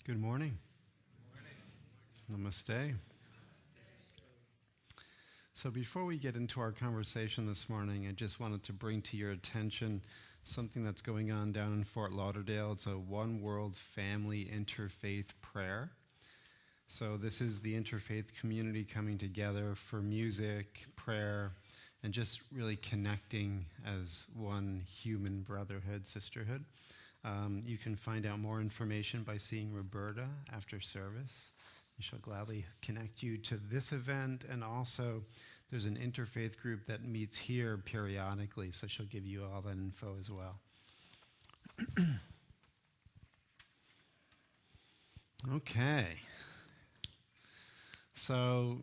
Good morning. Namaste. So before we get into our conversation this morning, I just wanted to bring to your attention something that's going on down in Fort Lauderdale. It's a One World Family Interfaith Prayer. So this is the interfaith community coming together for music, prayer, and just really connecting as one human brotherhood, sisterhood. You can find out more information by seeing Roberta after service. She'll gladly connect you to this event, and also there's an interfaith group that meets here periodically, so she'll give you all that info as well. Okay. So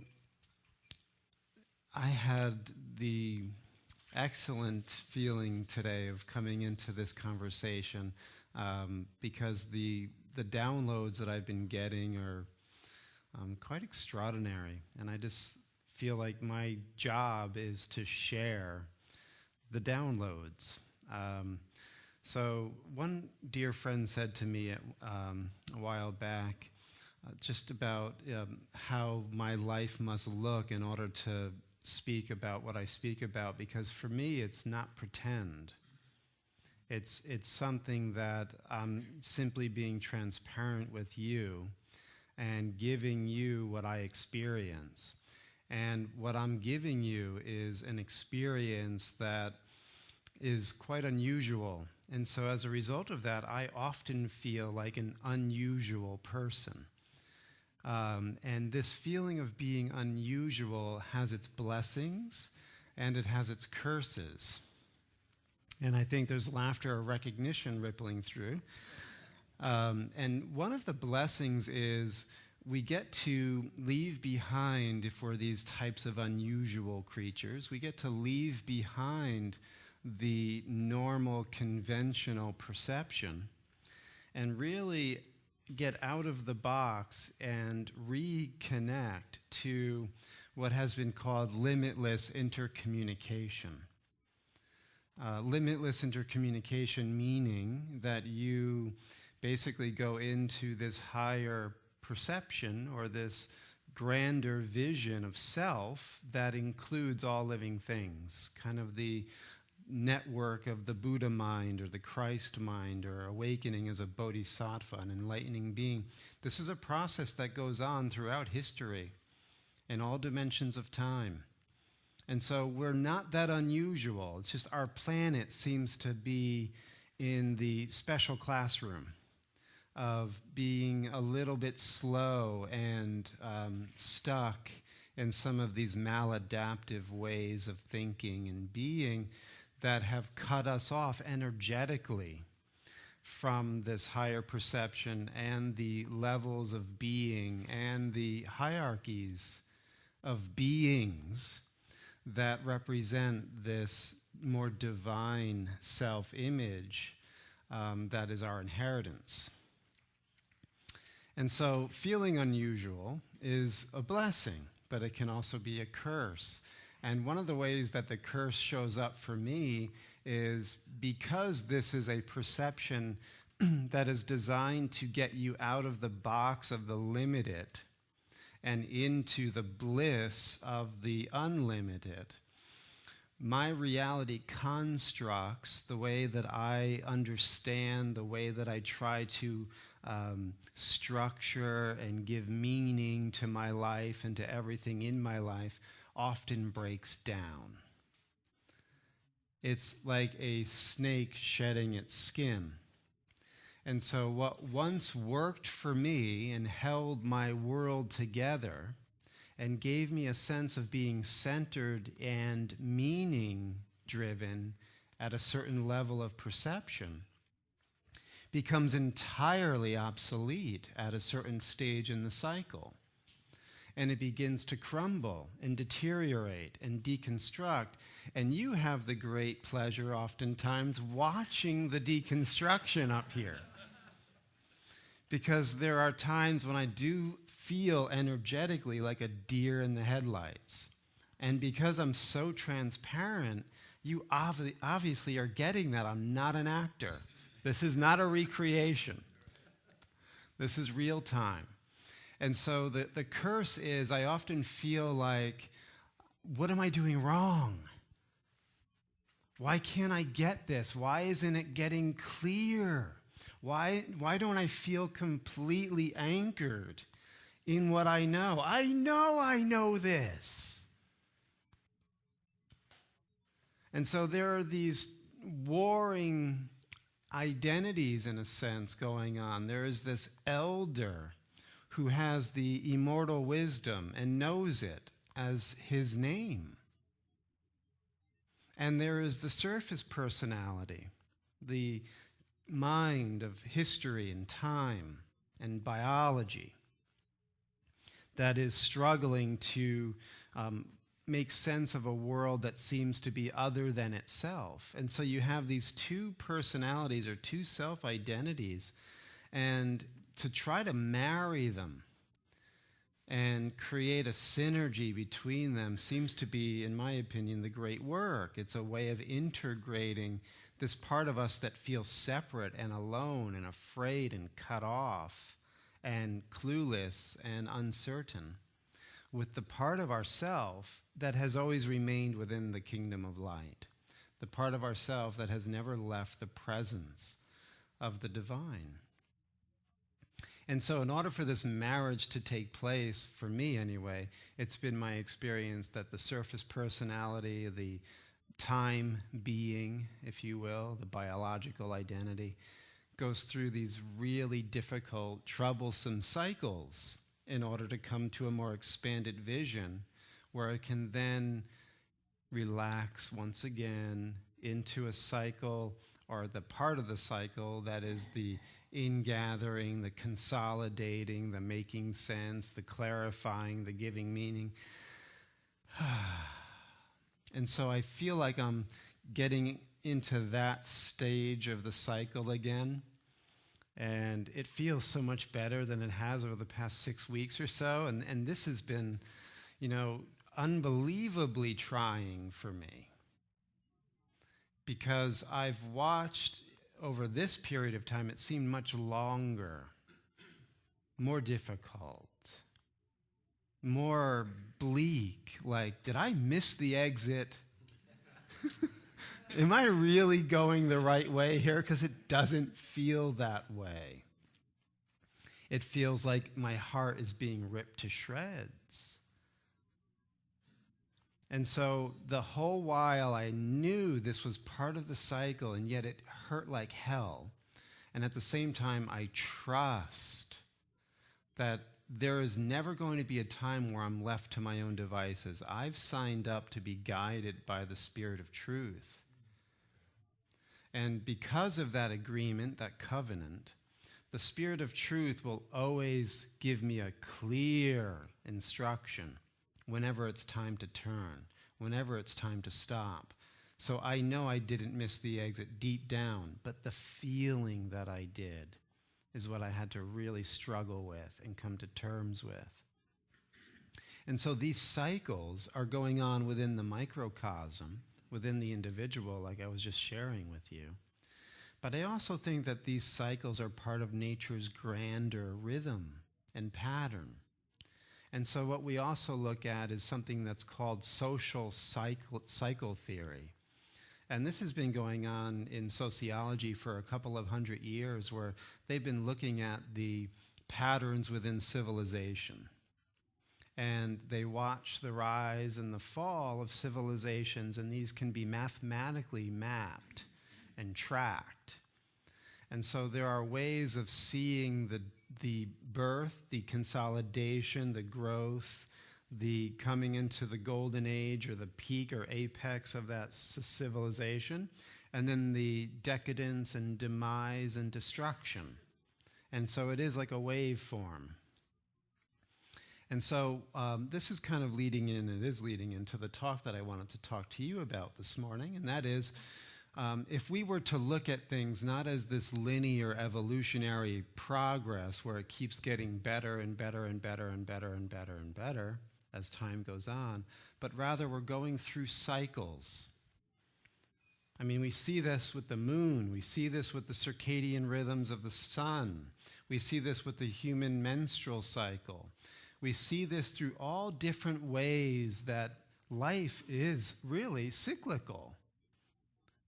I had the excellent feeling today of coming into this conversation because the downloads that I've been getting are quite extraordinary, and I just feel like my job is to share the downloads. So one dear friend said to me a while back just about how my life must look in order to speak about what I speak about, because for me it's not pretend. It's something that I'm simply being transparent with you and giving you what I experience. And what I'm giving you is an experience that is quite unusual. And so as a result of that, I often feel like an unusual person. And this feeling of being unusual has its blessings and it has its curses. And I think there's laughter or recognition rippling through. And one of the blessings is we get to leave behind, if we're these types of unusual creatures, we get to leave behind the normal, conventional perception and really get out of the box and reconnect to what has been called limitless intercommunication. Limitless intercommunication meaning that you basically go into this higher perception or this grander vision of self that includes all living things, kind of the network of the Buddha mind or the Christ mind, or awakening as a bodhisattva, an enlightening being. This is a process that goes on throughout history in all dimensions of time. And so we're not that unusual. It's just our planet seems to be in the special classroom of being a little bit slow and stuck in some of these maladaptive ways of thinking and being that have cut us off energetically from this higher perception and the levels of being and the hierarchies of beings that represent this more divine self-image that is our inheritance. And so feeling unusual is a blessing, but it can also be a curse. And one of the ways that the curse shows up for me is because this is a perception that is designed to get you out of the box of the limited and into the bliss of the unlimited. My reality constructs the way that I understand, the way that I try to structure and give meaning to my life and to everything in my life often breaks down. It's like a snake shedding its skin. And so what once worked for me and held my world together and gave me a sense of being centered and meaning-driven at a certain level of perception becomes entirely obsolete at a certain stage in the cycle. And it begins to crumble and deteriorate and deconstruct. And you have the great pleasure oftentimes watching the deconstruction up here. Because there are times when I do feel energetically like a deer in the headlights. And because I'm so transparent, you obviously are getting that I'm not an actor. This is not a recreation. This is real time. And so the curse is I often feel like, what am I doing wrong? Why can't I get this? Why isn't it getting clear? Why don't I feel completely anchored in what I know? I know this. And so there are these warring identities, in a sense, going on. There is this elder who has the immortal wisdom and knows it as his name. And there is the surface personality, the mind of history and time and biology that is struggling to make sense of a world that seems to be other than itself. And so you have these two personalities or two self-identities, and to try to marry them and create a synergy between them seems to be, in my opinion, the great work. It's a way of integrating this part of us that feels separate and alone and afraid and cut off and clueless and uncertain with the part of ourself that has always remained within the kingdom of light, the part of ourself that has never left the presence of the divine. And so in order for this marriage to take place, for me anyway, it's been my experience that the surface personality, the time being, if you will, the biological identity, goes through these really difficult, troublesome cycles in order to come to a more expanded vision where it can then relax once again into a cycle, or the part of the cycle that is the ingathering, the consolidating, the making sense, the clarifying, the giving meaning. And so I feel like I'm getting into that stage of the cycle again. And it feels so much better than it has over the past 6 weeks or so. And this has been, unbelievably trying for me. Because I've watched over this period of time, it seemed much longer, more difficult, more bleak. Like, did I miss the exit? Am I really going the right way here? Because it doesn't feel that way. It feels like my heart is being ripped to shreds. And so the whole while I knew this was part of the cycle, and yet it hurt like hell. And at the same time, I trust that there is never going to be a time where I'm left to my own devices. I've signed up to be guided by the Spirit of truth. And because of that agreement, that covenant, the Spirit of truth will always give me a clear instruction whenever it's time to turn, whenever it's time to stop. So I know I didn't miss the exit deep down, but the feeling that I did is what I had to really struggle with and come to terms with. And so these cycles are going on within the microcosm, within the individual, like I was just sharing with you. But I also think that these cycles are part of nature's grander rhythm and pattern. And so what we also look at is something that's called social cycle theory. And this has been going on in sociology for a couple of 100 years, where they've been looking at the patterns within civilization. And they watch the rise and the fall of civilizations, and these can be mathematically mapped and tracked. And so there are ways of seeing the birth, the consolidation, the growth, the coming into the golden age or the peak or apex of that civilization, and then the decadence and demise and destruction. And so it is like a waveform. And so this is kind of leading into the talk that I wanted to talk to you about this morning, and that is, if we were to look at things not as this linear evolutionary progress where it keeps getting better and better and better and better and better and better as time goes on, but rather we're going through cycles. I mean, we see this with the moon. We see this with the circadian rhythms of the sun. We see this with the human menstrual cycle. We see this through all different ways that life is really cyclical.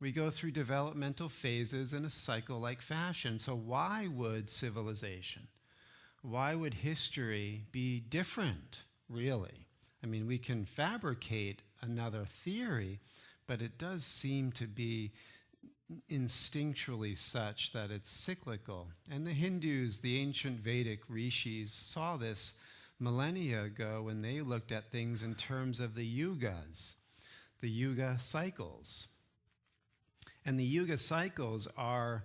We go through developmental phases in a cycle-like fashion. So why would civilization, why would history be different, really? I mean, we can fabricate another theory, but it does seem to be instinctually such that it's cyclical. And the Hindus, the ancient Vedic rishis, saw this millennia ago when they looked at things in terms of the yugas, the yuga cycles. And the yuga cycles are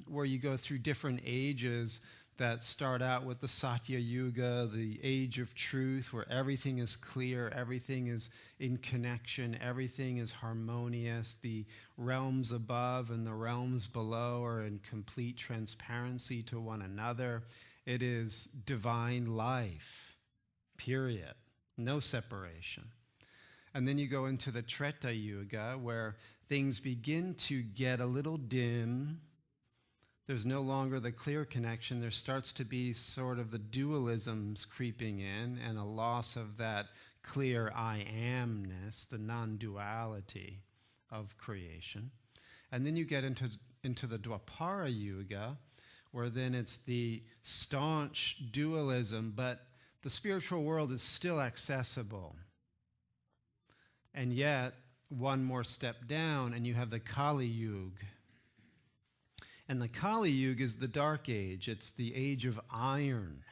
where you go through different ages that start out with the Satya Yuga, the age of truth, where everything is clear, everything is in connection, everything is harmonious. The realms above and the realms below are in complete transparency to one another. It is divine life, period. No separation. And then you go into the Treta Yuga, where things begin to get a little dim. There's no longer the clear connection. There starts to be sort of the dualisms creeping in and a loss of that clear I amness, the non-duality of creation. And then you get into the Dwapara Yuga, where then it's the staunch dualism, but the spiritual world is still accessible. And yet, one more step down, and you have the Kali Yuga. And the Kali Yuga is the dark age. It's the age of iron.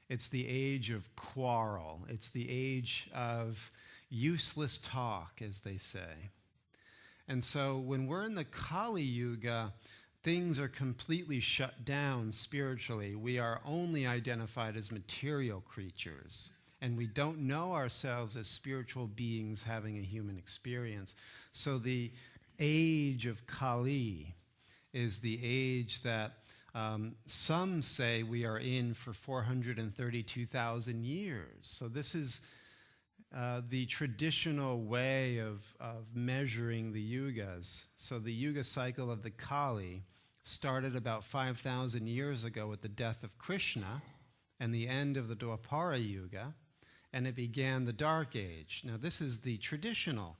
It's the age of quarrel. It's the age of useless talk, as they say. And so when we're in the Kali Yuga, things are completely shut down spiritually. We are only identified as material creatures. And we don't know ourselves as spiritual beings having a human experience. So the age of Kali is the age that some say we are in for 432,000 years. So this is the traditional way of measuring the yugas. So the yuga cycle of the Kali started about 5,000 years ago with the death of Krishna and the end of the Dwapara Yuga, and it began the Dark Age. Now this is the traditional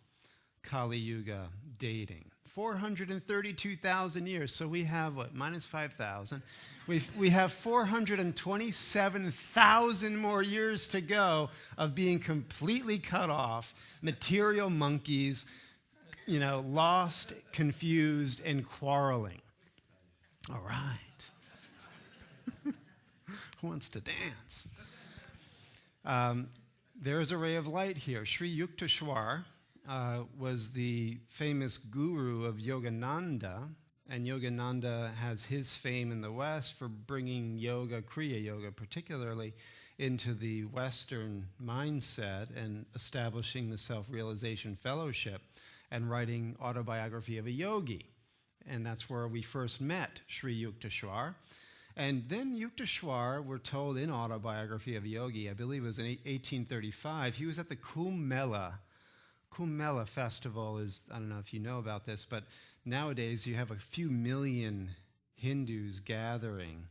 Kali Yuga dating. 432,000 years. So we have what, minus 5,000. We have 427,000 more years to go of being completely cut off, material monkeys, lost, confused, and quarreling. All right. Who wants to dance? There is a ray of light here. Sri Yukteswar was the famous guru of Yogananda, and Yogananda has his fame in the West for bringing yoga, Kriya Yoga particularly, into the Western mindset and establishing the Self-Realization Fellowship and writing Autobiography of a Yogi. And that's where we first met Sri Yukteswar. And then Yukteswar, we're told in Autobiography of a Yogi, I believe it was in 1835, he was at the Kumbh Mela. Kumbh Mela festival is, I don't know if you know about this, but nowadays you have a few million Hindus gathering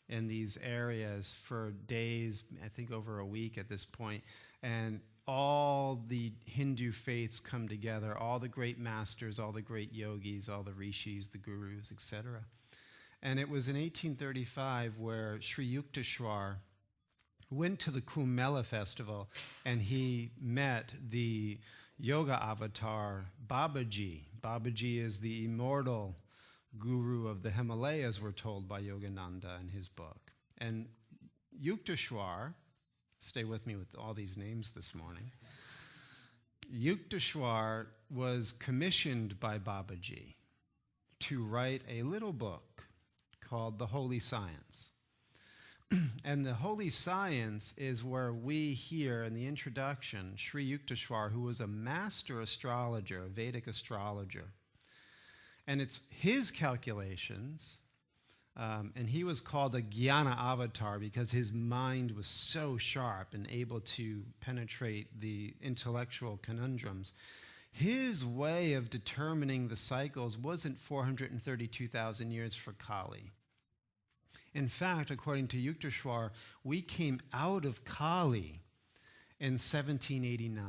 in these areas for days, I think over a week at this point, and all the Hindu faiths come together, all the great masters, all the great yogis, all the rishis, the gurus, etc. And it was in 1835 where Sri Yukteswar went to the Kumbh Mela festival and he met the yoga avatar Babaji. Babaji is the immortal guru of the Himalayas, we're told by Yogananda in his book. And Yukteswar, stay with me with all these names this morning, Yukteswar was commissioned by Babaji to write a little book called The Holy Science. And the Holy Science is where we hear in the introduction Sri Yukteswar, who was a master astrologer, a Vedic astrologer. And it's his calculations, and he was called a Jnana avatar because his mind was so sharp and able to penetrate the intellectual conundrums. His way of determining the cycles wasn't 432,000 years for Kali. In fact, according to Yukteswar, we came out of Kali in 1789.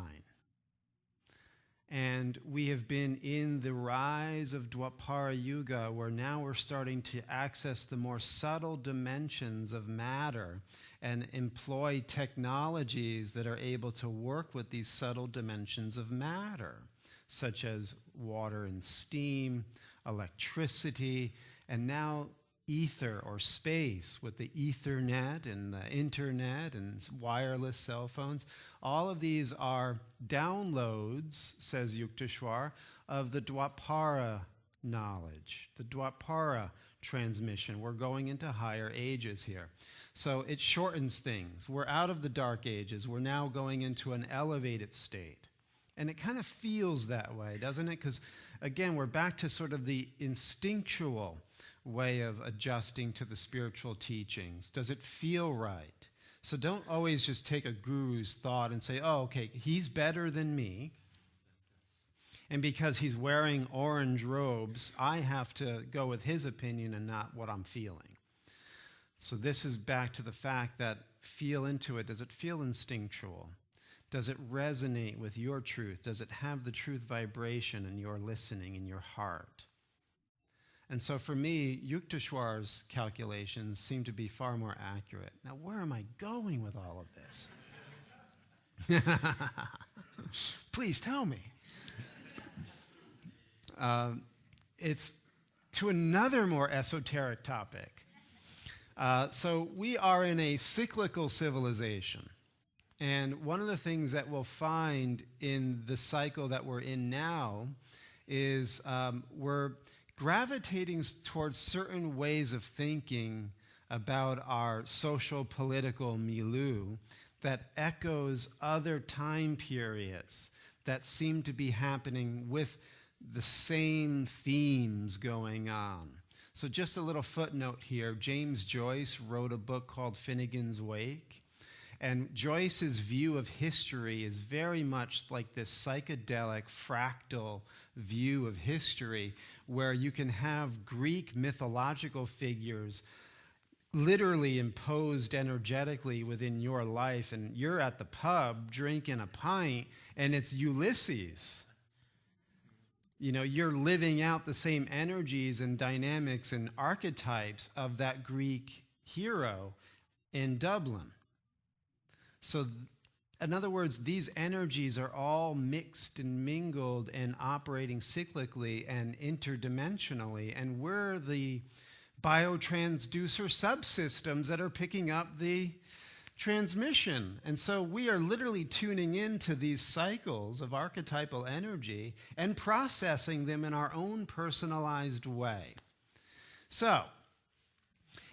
And we have been in the rise of Dwapara Yuga, where now we're starting to access the more subtle dimensions of matter and employ technologies that are able to work with these subtle dimensions of matter, such as water and steam, electricity, and now ether or space with the Ethernet and the internet and wireless cell phones. All of these are downloads, says Yukteswar, of the Dwapara knowledge, the Dwapara transmission. We're going into higher ages here. So it shortens things. We're out of the dark ages. We're now going into an elevated state. And it kind of feels that way, doesn't it? Because, again, we're back to sort of the instinctual way of adjusting to the spiritual teachings. Does it feel right? So don't always just take a guru's thought and say, oh, okay, he's better than me. And because he's wearing orange robes, I have to go with his opinion and not what I'm feeling. So this is back to the fact that feel into it. Does it feel instinctual? Does it resonate with your truth? Does it have the truth vibration in your listening, in your heart? And so for me, Yukteswar's calculations seem to be far more accurate. Now, where am I going with all of this? Please tell me. It's to another more esoteric topic. So we are in a cyclical civilization. And one of the things that we'll find in the cycle that we're in now is we're gravitating towards certain ways of thinking about our social political milieu that echoes other time periods that seem to be happening with the same themes going on. So just a little footnote here. James Joyce wrote a book called Finnegan's Wake. And Joyce's view of history is very much like this psychedelic fractal view of history, where you can have Greek mythological figures literally imposed energetically within your life, and you're at the pub drinking a pint, and it's Ulysses. You know, you're living out the same energies and dynamics and archetypes of that Greek hero in Dublin. So, in other words, these energies are all mixed and mingled and operating cyclically and interdimensionally, and we're the biotransducer subsystems that are picking up the transmission. And so we are literally tuning into these cycles of archetypal energy and processing them in our own personalized way. So,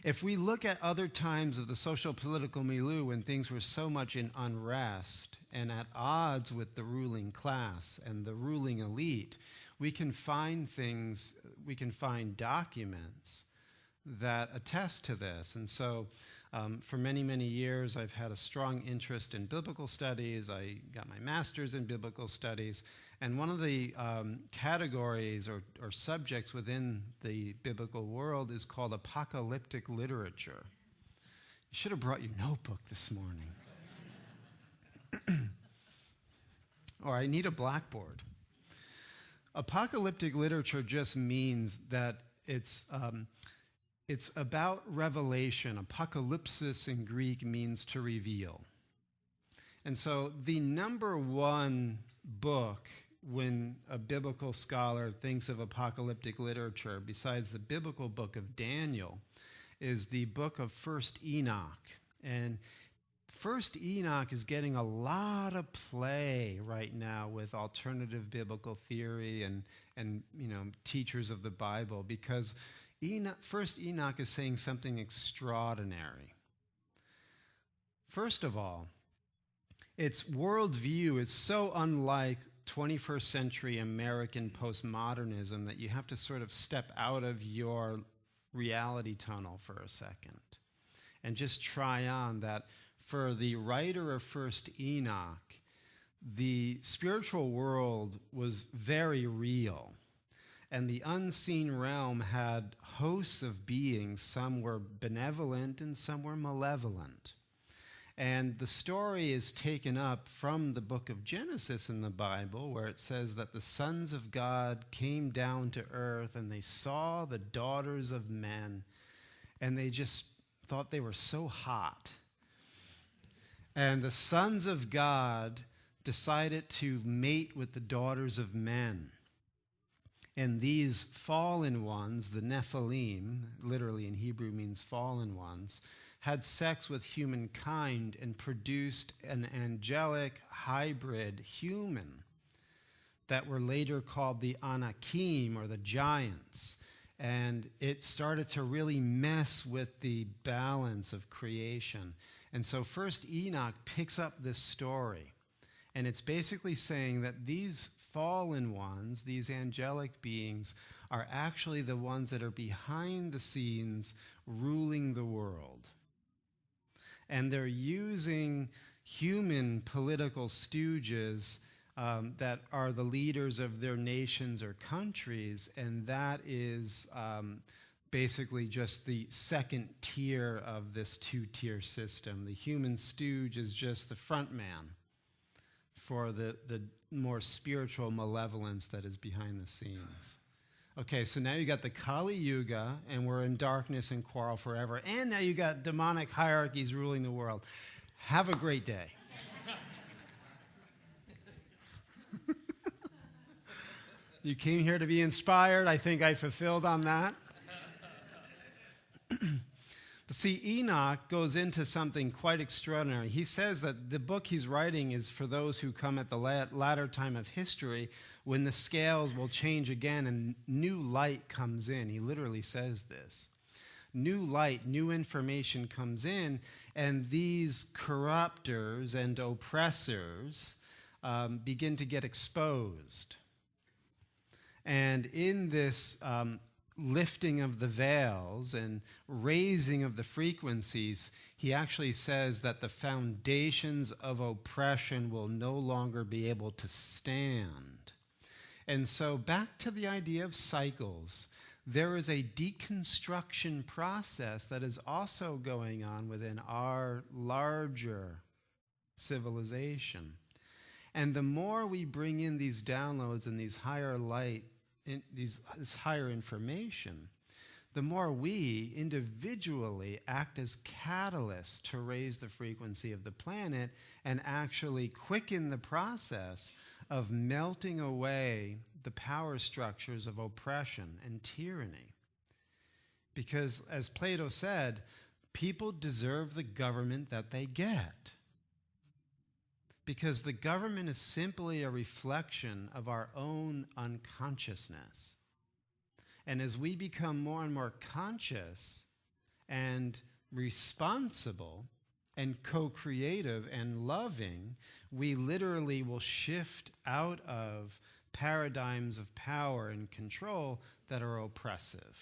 if we look at other times of the social political milieu when things were so much in unrest and at odds with the ruling class and the ruling elite, we can find things, we can find documents that attest to this. And so for many, many years, I've had a strong interest in biblical studies. I got my master's in biblical studies. And one of the categories or subjects within the biblical world is called apocalyptic literature. You should have brought your notebook this morning. Or I need a blackboard. Apocalyptic literature just means that it's about revelation. Apocalypsis in Greek means to reveal. And so the number one book when a biblical scholar thinks of apocalyptic literature, besides the biblical book of Daniel, is the book of First Enoch. And First Enoch is getting a lot of play right now with alternative biblical theory and teachers of the Bible, because First Enoch is saying something extraordinary. First of all, its worldview is so unlike 21st century American postmodernism that you have to sort of step out of your reality tunnel for a second and just try on that for the writer of First Enoch, the spiritual world was very real. And the unseen realm had hosts of beings. Some were benevolent and some were malevolent. And the story is taken up from the book of Genesis in the Bible, where it says that the sons of God came down to earth and they saw the daughters of men, and they just thought they were so hot. And the sons of God decided to mate with the daughters of men. And these fallen ones, the Nephilim, literally in Hebrew means fallen ones, had sex with humankind and produced an angelic hybrid human that were later called the Anakim, or the giants. And it started to really mess with the balance of creation. And so first Enoch picks up this story. And it's basically saying that these fallen ones, these angelic beings, are actually the ones that are behind the scenes ruling the world. And they're using human political stooges that are the leaders of their nations or countries, and that is basically just the second tier of this two-tier system. The human stooge is just the front man for the more spiritual malevolence that is behind the scenes. Okay, so now you got the Kali Yuga, and we're in darkness and quarrel forever, and now you got demonic hierarchies ruling the world. Have a great day. You came here to be inspired. I think I fulfilled on that. But see, Enoch goes into something quite extraordinary. He says that the book he's writing is for those who come at the latter time of history, when the scales will change again and new light comes in. He literally says this. New light, new information comes in, and these corruptors and oppressors begin to get exposed. And in this lifting of the veils and raising of the frequencies, he actually says that the foundations of oppression will no longer be able to stand. And so back to the idea of cycles, there is a deconstruction process that is also going on within our larger civilization. And the more we bring in these downloads and these higher light, this higher information, the more we individually act as catalysts to raise the frequency of the planet and actually quicken the process of melting away the power structures of oppression and tyranny. Because, as Plato said, people deserve the government that they get. Because the government is simply a reflection of our own unconsciousness. And as we become more and more conscious and responsible and co-creative and loving, we literally will shift out of paradigms of power and control that are oppressive.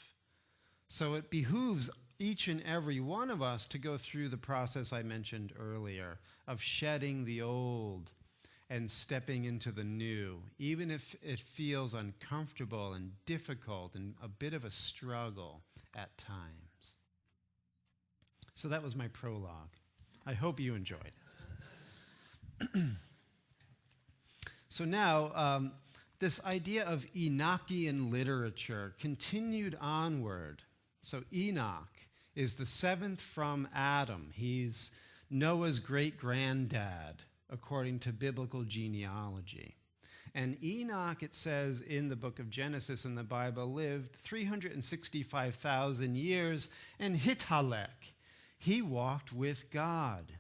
So it behooves each and every one of us to go through the process I mentioned earlier of shedding the old and stepping into the new, even if it feels uncomfortable and difficult and a bit of a struggle at times. So that was my prologue. I hope you enjoyed it. So now, this idea of Enochian literature continued onward. So Enoch is the seventh from Adam. He's Noah's great-granddad, according to biblical genealogy. And Enoch, it says in the book of Genesis in the Bible, lived 365,000 years, and Hithalek, he walked with God.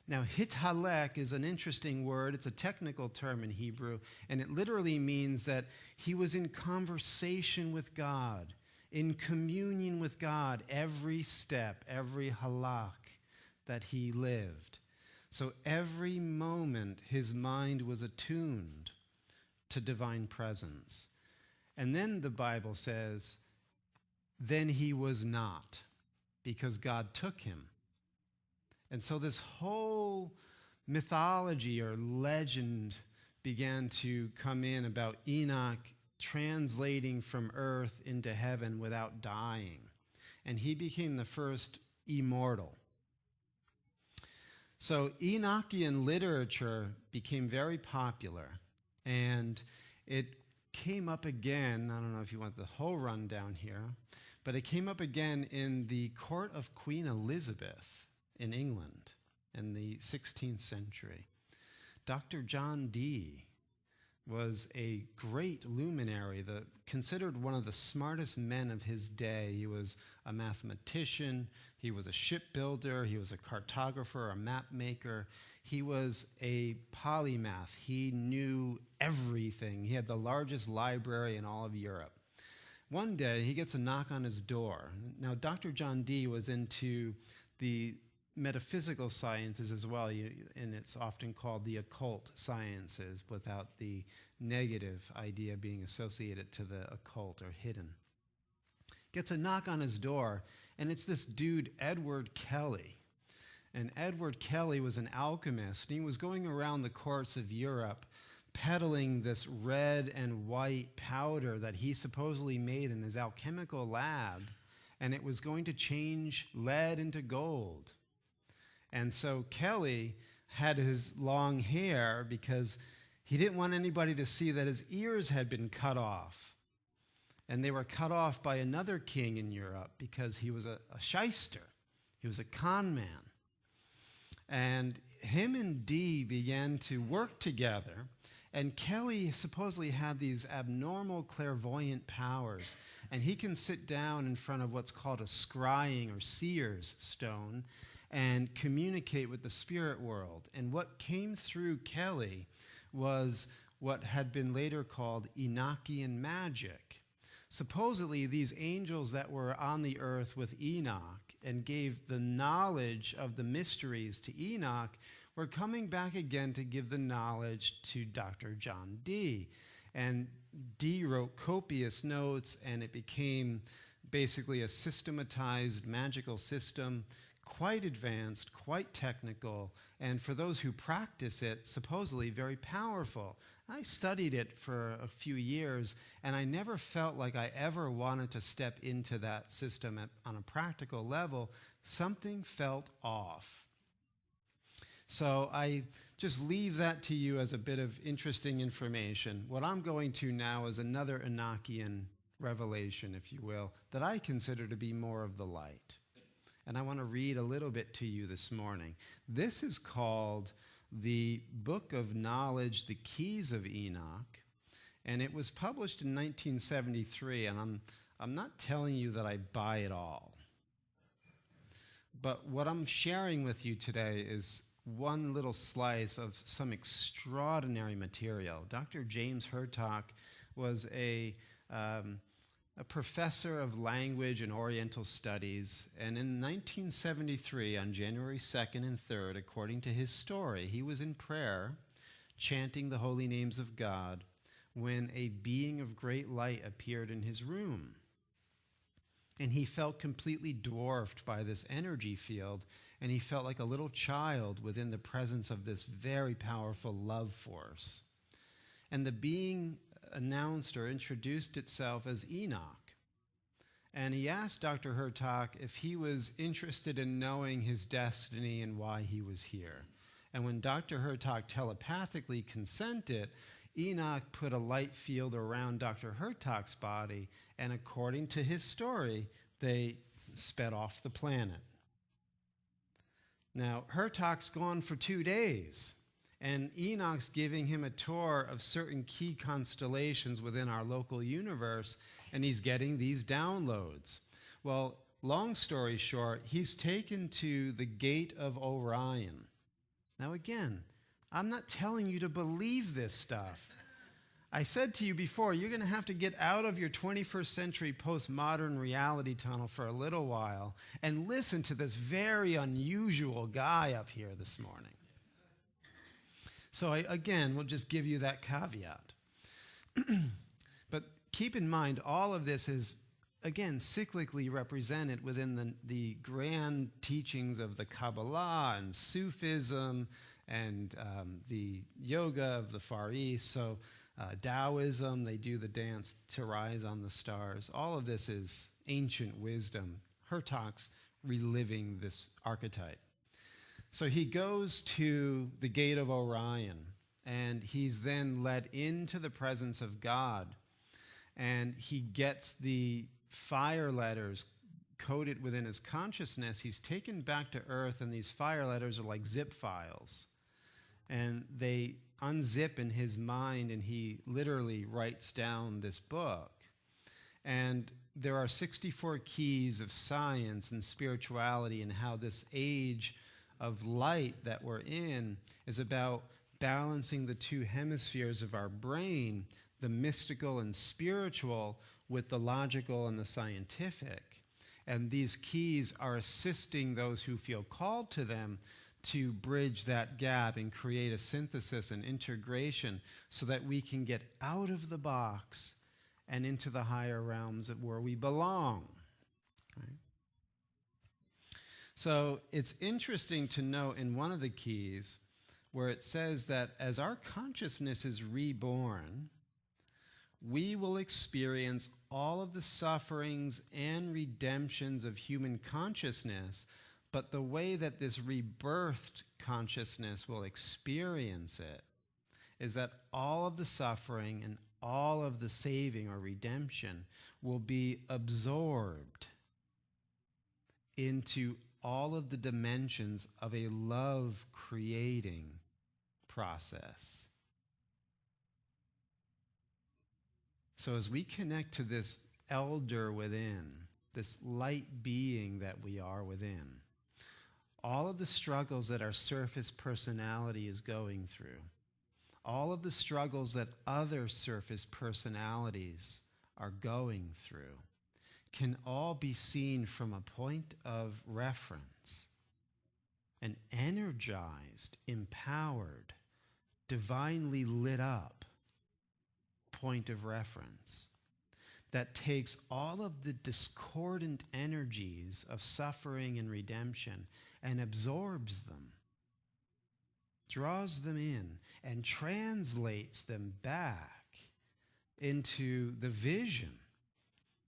Now, Hithalek is an interesting word. It's a technical term in Hebrew, and it literally means that he was in conversation with God, in communion with God every step, every halak that he lived. So every moment his mind was attuned to divine presence. And then the Bible says, then he was not, because God took him. And so this whole mythology or legend began to come in about Enoch translating from earth into heaven without dying. And he became the first immortal. So Enochian literature became very popular, and it came up again, I don't know if you want the whole rundown here, but it came up again in the court of Queen Elizabeth in England in the 16th century. Dr. John Dee was a great luminary, considered one of the smartest men of his day. He was a mathematician, he was a shipbuilder, he was a cartographer, a map maker. He was a polymath. He knew everything. He had the largest library in all of Europe. One day, he gets a knock on his door. Now, Dr. John Dee was into the metaphysical sciences as well, and it's often called the occult sciences without the negative idea being associated to the occult or hidden. Gets a knock on his door, and it's this dude, Edward Kelly. And Edward Kelly was an alchemist, and he was going around the courts of Europe peddling this red and white powder that he supposedly made in his alchemical lab, and it was going to change lead into gold. And so Kelly had his long hair because he didn't want anybody to see that his ears had been cut off. And they were cut off by another king in Europe because he was a shyster. He was a con man. And him and Dee began to work together. And Kelly supposedly had these abnormal clairvoyant powers. And he can sit down in front of what's called a scrying or seer's stone and communicate with the spirit world. And what came through Kelly was what had been later called Enochian magic. Supposedly, these angels that were on the earth with Enoch and gave the knowledge of the mysteries to Enoch were coming back again to give the knowledge to Dr. John Dee. And Dee wrote copious notes, and it became basically a systematized magical system, quite advanced, quite technical, and for those who practice it, supposedly very powerful. I studied it for a few years, and I never felt like I ever wanted to step into that system on a practical level. Something felt off. So I just leave that to you as a bit of interesting information. What I'm going to now is another Enochian revelation, if you will, that I consider to be more of the light. And I want to read a little bit to you this morning. This is called the Book of Knowledge, The Keys of Enoch, and it was published in 1973, and I'm not telling you that I buy it all. But what I'm sharing with you today is one little slice of some extraordinary material. Dr. James Hurtak was a professor of language and Oriental studies, and in 1973, on January 2nd and 3rd, according to his story, he was in prayer, chanting the holy names of God, when a being of great light appeared in his room. And he felt completely dwarfed by this energy field, and he felt like a little child within the presence of this very powerful love force. And the being announced or introduced itself as Enoch. And he asked Dr. Hurtak if he was interested in knowing his destiny and why he was here. And when Dr. Hurtak telepathically consented, Enoch put a light field around Dr. Hurtak's body, and according to his story, they sped off the planet. Now, Hurtak's gone for 2 days. And Enoch's giving him a tour of certain key constellations within our local universe, and he's getting these downloads. Well, long story short, he's taken to the Gate of Orion. Now again, I'm not telling you to believe this stuff. I said to you before, you're going to have to get out of your 21st century postmodern reality tunnel for a little while and listen to this very unusual guy up here this morning. So again, we'll just give you that caveat. But keep in mind, all of this is, again, cyclically represented within the grand teachings of the Kabbalah and Sufism and the yoga of the Far East. So Taoism, they do the dance to rise on the stars. All of this is ancient wisdom. Hertog's reliving this archetype. So he goes to the gate of Orion, and he's then led into the presence of God, and he gets the fire letters coded within his consciousness. He's taken back to Earth, and these fire letters are like zip files. And they unzip in his mind, and he literally writes down this book. And there are 64 keys of science and spirituality, and how this age of light that we're in is about balancing the two hemispheres of our brain, the mystical and spiritual with the logical and the scientific. And these keys are assisting those who feel called to them to bridge that gap and create a synthesis and integration so that we can get out of the box and into the higher realms of where we belong. Right? So it's interesting to note in one of the keys where it says that as our consciousness is reborn, we will experience all of the sufferings and redemptions of human consciousness, but the way that this rebirthed consciousness will experience it is that all of the suffering and all of the saving or redemption will be absorbed into all of the dimensions of a love-creating process. So as we connect to this elder within, this light being that we are within, all of the struggles that our surface personality is going through, all of the struggles that other surface personalities are going through, can all be seen from a point of reference, an energized, empowered, divinely lit up point of reference that takes all of the discordant energies of suffering and redemption and absorbs them, draws them in, and translates them back into the vision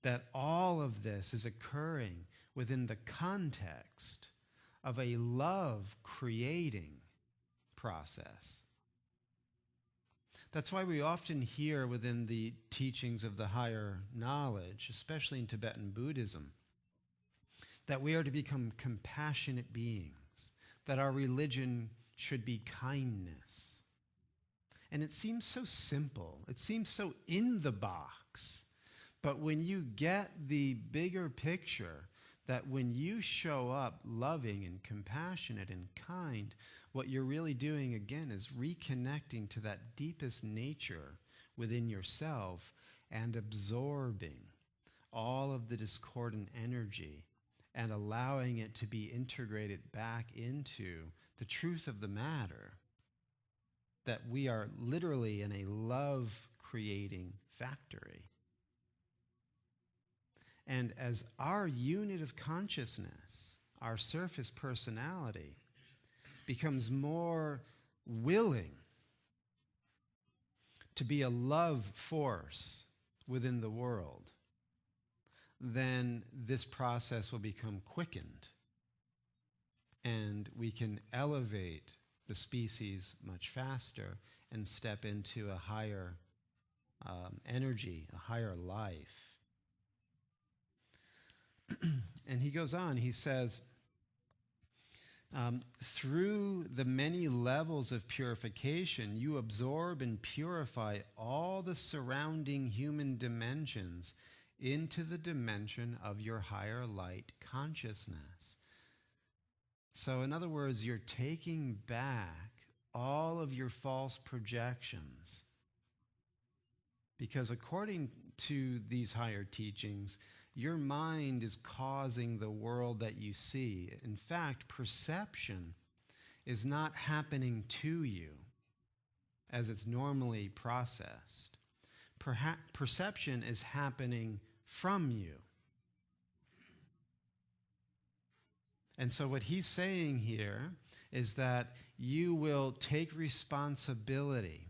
that all of this is occurring within the context of a love-creating process. That's why we often hear within the teachings of the higher knowledge, especially in Tibetan Buddhism, that we are to become compassionate beings, that our religion should be kindness. And it seems so simple. It seems so in the box. But when you get the bigger picture, that when you show up loving and compassionate and kind, what you're really doing, again, is reconnecting to that deepest nature within yourself and absorbing all of the discordant energy and allowing it to be integrated back into the truth of the matter, that we are literally in a love-creating factory. And as our unit of consciousness, our surface personality, becomes more willing to be a love force within the world, then this process will become quickened, and we can elevate the species much faster and step into a higher energy, a higher life. And he goes on, he says, through the many levels of purification, you absorb and purify all the surrounding human dimensions into the dimension of your higher light consciousness. So in other words, you're taking back all of your false projections. Because according to these higher teachings, your mind is causing the world that you see. In fact, perception is not happening to you as it's normally processed. Perception is happening from you. And so what he's saying here is that you will take responsibility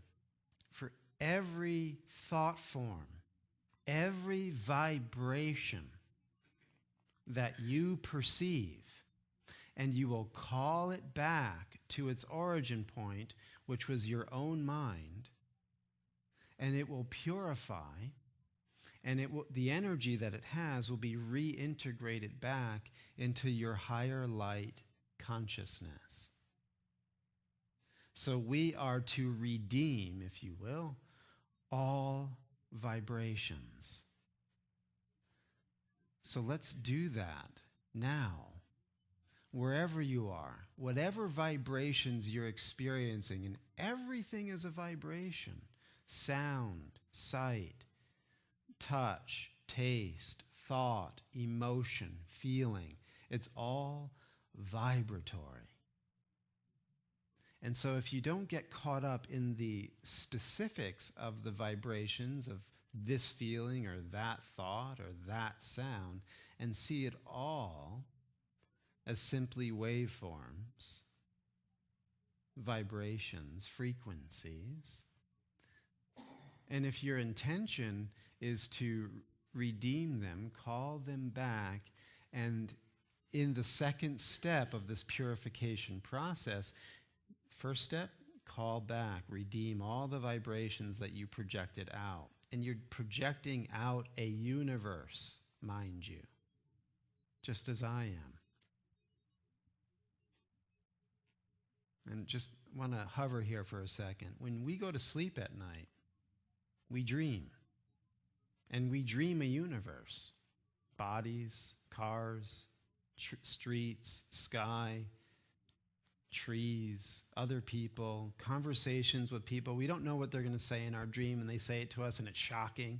for every thought form, every vibration that you perceive, and you will call it back to its origin point, which was your own mind, and it will purify, and the energy that it has will be reintegrated back into your higher light consciousness. So we are to redeem, if you will, all vibrations. So let's do that now. Wherever you are, whatever vibrations you're experiencing, and everything is a vibration: sound, sight, touch, taste, thought, emotion, feeling. It's all vibratory. And so if you don't get caught up in the specifics of the vibrations of this feeling or that thought or that sound, and see it all as simply waveforms, vibrations, frequencies. And if your intention is to redeem them, call them back, and in the second step of this purification process, first step, call back, redeem all the vibrations that you projected out. And you're projecting out a universe, mind you, just as I am. And just want to hover here for a second. When we go to sleep at night, we dream. And we dream a universe. Bodies, cars, streets, sky, trees, other people, conversations with people. We don't know what they're going to say in our dream, and they say it to us, and it's shocking.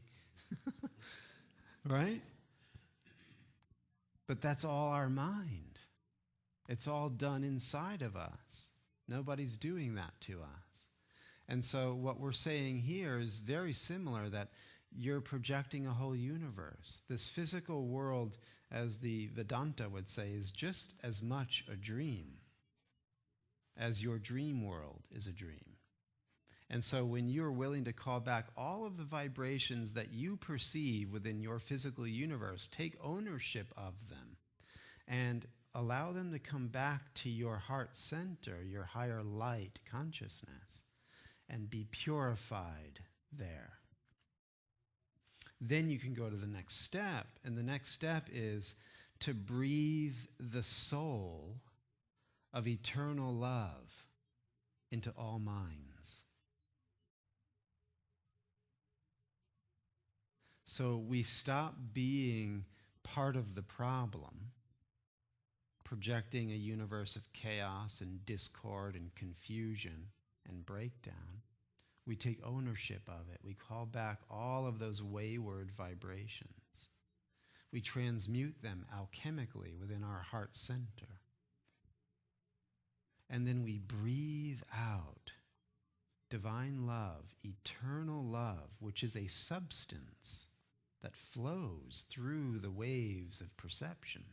Right? But that's all our mind. It's all done inside of us. Nobody's doing that to us. And so what we're saying here is very similar, that you're projecting a whole universe. This physical world, as the Vedanta would say, is just as much a dream as your dream world is a dream. And so when you're willing to call back all of the vibrations that you perceive within your physical universe, take ownership of them, and allow them to come back to your heart center, your higher light consciousness, and be purified there. Then you can go to the next step, and the next step is to breathe the soul of eternal love into all minds. So we stop being part of the problem, projecting a universe of chaos and discord and confusion and breakdown. We take ownership of it. We call back all of those wayward vibrations. We transmute them alchemically within our heart center. And then we breathe out divine love, eternal love, which is a substance that flows through the waves of perception.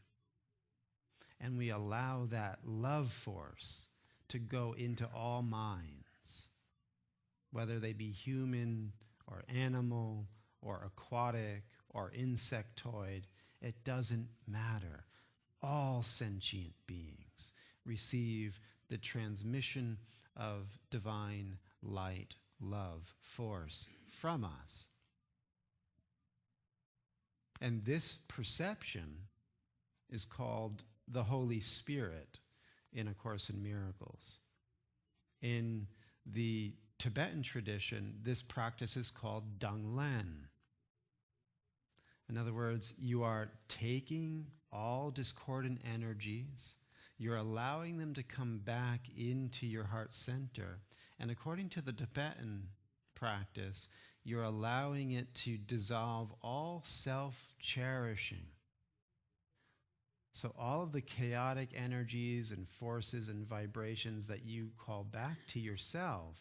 And we allow that love force to go into all minds, whether they be human or animal or aquatic or insectoid. It doesn't matter. All sentient beings receive the transmission of divine light, love, force from us. And this perception is called the Holy Spirit in A Course in Miracles. In the Tibetan tradition, this practice is called Danglen. In other words, you are taking all discordant energies, you're allowing them to come back into your heart center, and according to the Tibetan practice, you're allowing it to dissolve all self-cherishing. So all of the chaotic energies and forces and vibrations that you call back to yourself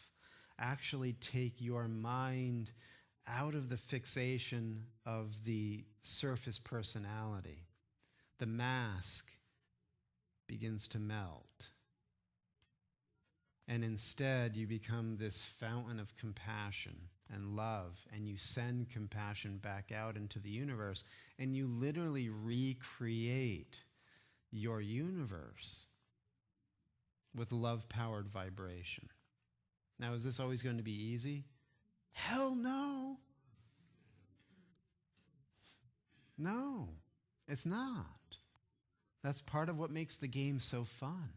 actually take your mind out of the fixation of the surface personality. The mask begins to melt. And instead, you become this fountain of compassion and love, and you send compassion back out into the universe, and you literally recreate your universe with love-powered vibration. Now, is this always going to be easy? Hell no. No, it's not. That's part of what makes the game so fun.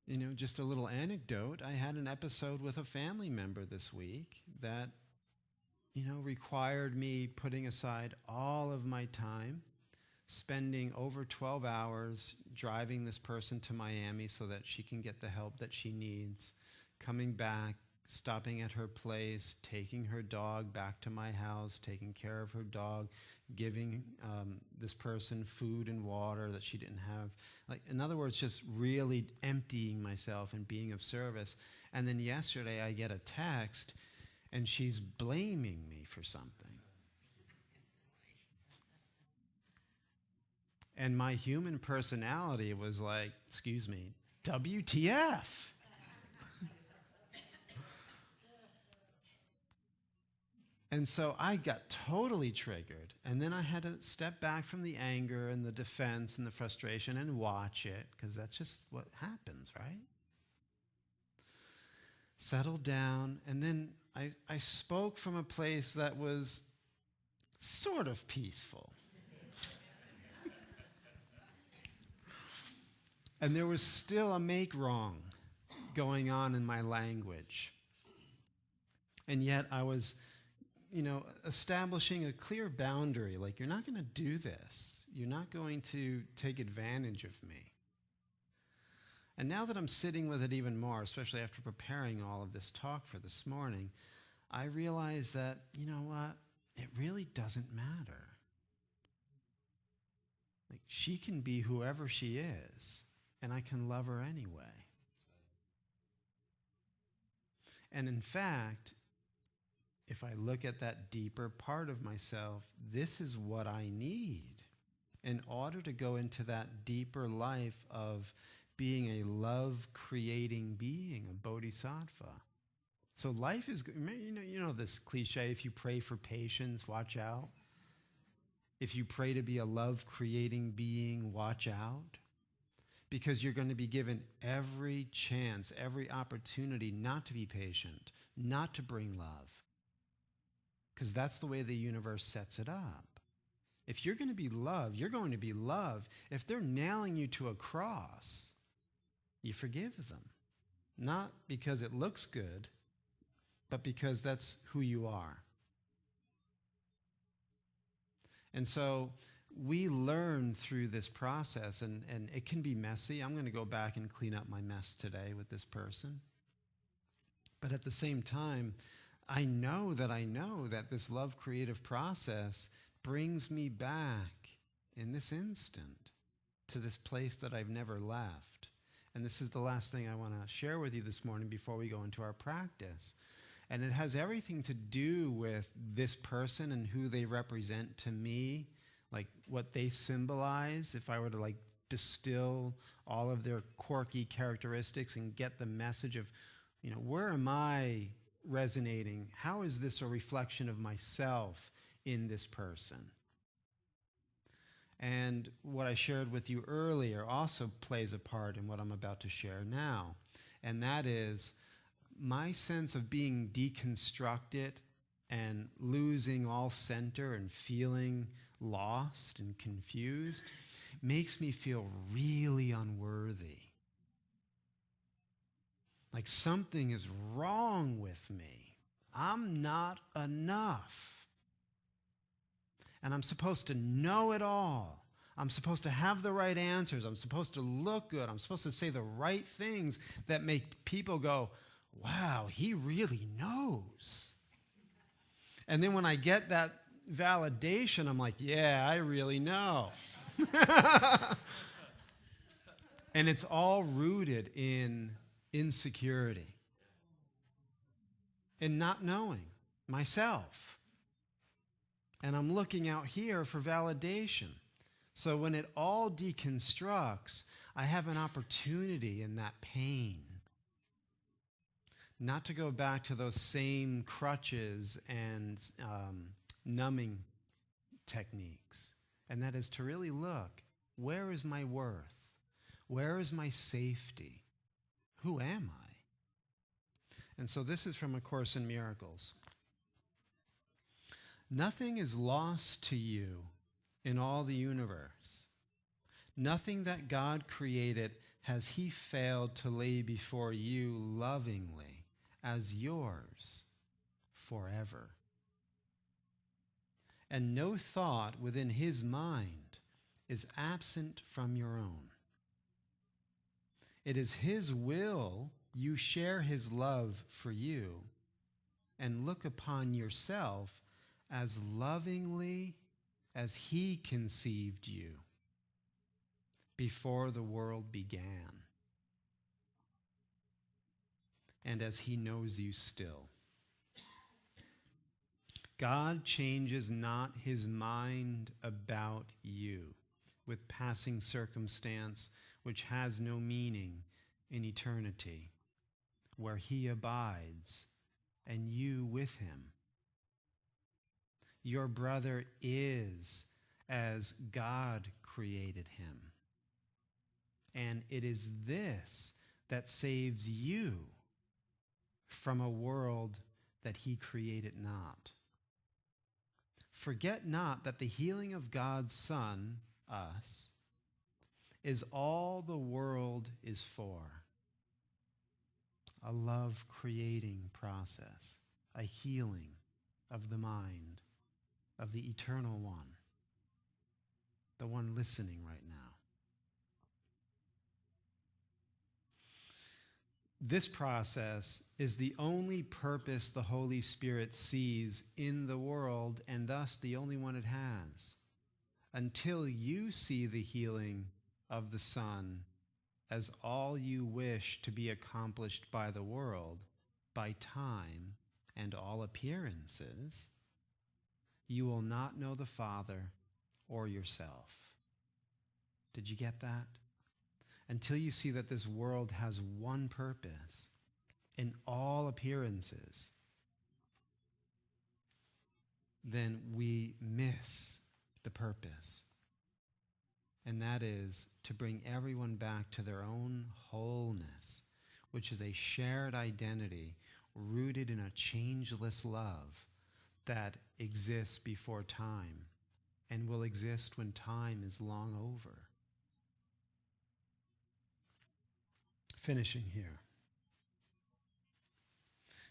You know, just a little anecdote. I had an episode with a family member this week that, required me putting aside all of my time, spending over 12 hours driving this person to Miami so that she can get the help that she needs, coming back, stopping at her place, taking her dog back to my house, taking care of her dog, giving this person food and water that she didn't have. Like, in other words, just really emptying myself and being of service. And then yesterday I get a text and she's blaming me for something. And my human personality was like, excuse me, WTF? And so I got totally triggered. And then I had to step back from the anger and the defense and the frustration and watch it, because that's just what happens, right? Settled down. And then I spoke from a place that was sort of peaceful. And there was still a make wrong going on in my language. And yet I was establishing a clear boundary, like, you're not going to do this. You're not going to take advantage of me. And now that I'm sitting with it even more, especially after preparing all of this talk for this morning, I realize that, you know what? It really doesn't matter. Like, she can be whoever she is, and I can love her anyway. And in fact, if I look at that deeper part of myself, this is what I need in order to go into that deeper life of being a love-creating being, a bodhisattva. So life is, you know this cliche, if you pray for patience, watch out. If you pray to be a love-creating being, watch out. Because you're going to be given every chance, every opportunity not to be patient, not to bring love. Because that's the way the universe sets it up. If you're going to be love, you're going to be love. If they're nailing you to a cross, you forgive them. Not because it looks good, but because that's who you are. And so we learn through this process, and it can be messy. I'm going to go back and clean up my mess today with this person. But at the same time, I know that this love creative process brings me back in this instant to this place that I've never left. And this is the last thing I want to share with you this morning before we go into our practice. And it has everything to do with this person and who they represent to me, like what they symbolize. If I were to distill all of their quirky characteristics and get the message of, where am I resonating? How is this a reflection of myself in this person? And what I shared with you earlier also plays a part in what I'm about to share now. And that is my sense of being deconstructed and losing all center and feeling lost and confused makes me feel really unworthy. Like something is wrong with me. I'm not enough. And I'm supposed to know it all. I'm supposed to have the right answers. I'm supposed to look good. I'm supposed to say the right things that make people go, wow, he really knows. And then when I get that validation, I'm like, yeah, I really know. And it's all rooted in insecurity, in not knowing myself. And I'm looking out here for validation. So when it all deconstructs, I have an opportunity in that pain not to go back to those same crutches and numbing techniques. And that is to really look, where is my worth? Where is my safety? Who am I? And so this is from A Course in Miracles. Nothing is lost to you in all the universe. Nothing that God created has he failed to lay before you lovingly as yours forever. And no thought within his mind is absent from your own. It is his will you share his love for you and look upon yourself as lovingly as he conceived you before the world began, and as he knows you still. God changes not his mind about you with passing circumstance which has no meaning in eternity, where he abides and you with him. Your brother is as God created him. And it is this that saves you from a world that he created not. Forget not that the healing of God's Son, us, is all the world is for. A love-creating process, a healing of the mind, of the Eternal One, the one listening right now. This process is the only purpose the Holy Spirit sees in the world, and thus the only one it has, until you see the healing of the Son as all you wish to be accomplished by the world, by time and all appearances, you will not know the Father or yourself. Did you get that? Until you see that this world has one purpose in all appearances, then we miss the purpose. And that is to bring everyone back to their own wholeness, which is a shared identity rooted in a changeless love that exists before time and will exist when time is long over. Finishing here.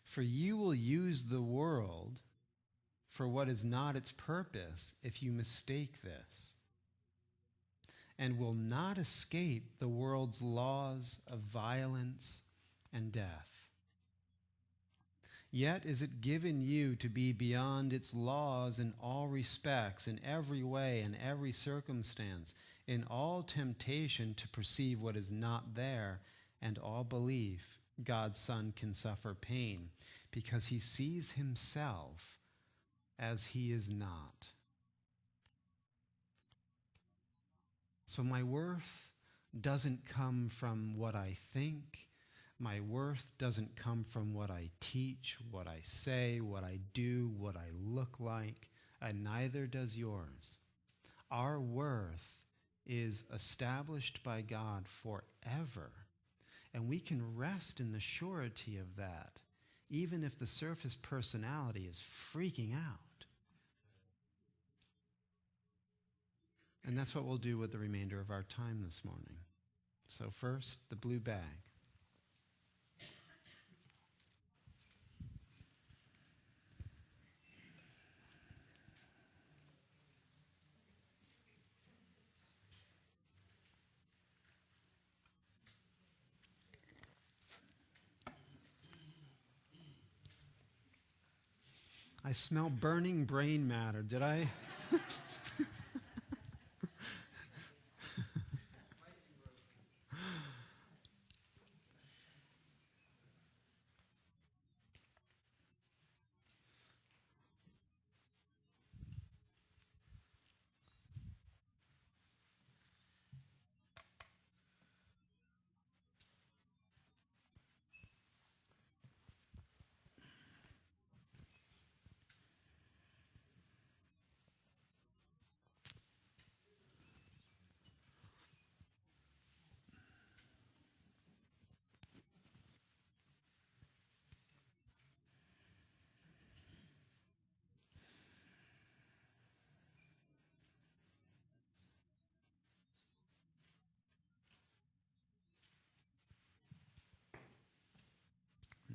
For you will use the world for what is not its purpose if you mistake this, and will not escape the world's laws of violence and death. Yet is it given you to be beyond its laws in all respects, in every way, in every circumstance, in all temptation to perceive what is not there, and all belief God's Son can suffer pain, because he sees himself as he is not. So my worth doesn't come from what I think. My worth doesn't come from what I teach, what I say, what I do, what I look like, and neither does yours. Our worth is established by God forever, and we can rest in the surety of that, even if the surface personality is freaking out. And that's what we'll do with the remainder of our time this morning. So first, the blue bag. I smell burning brain matter. Did I?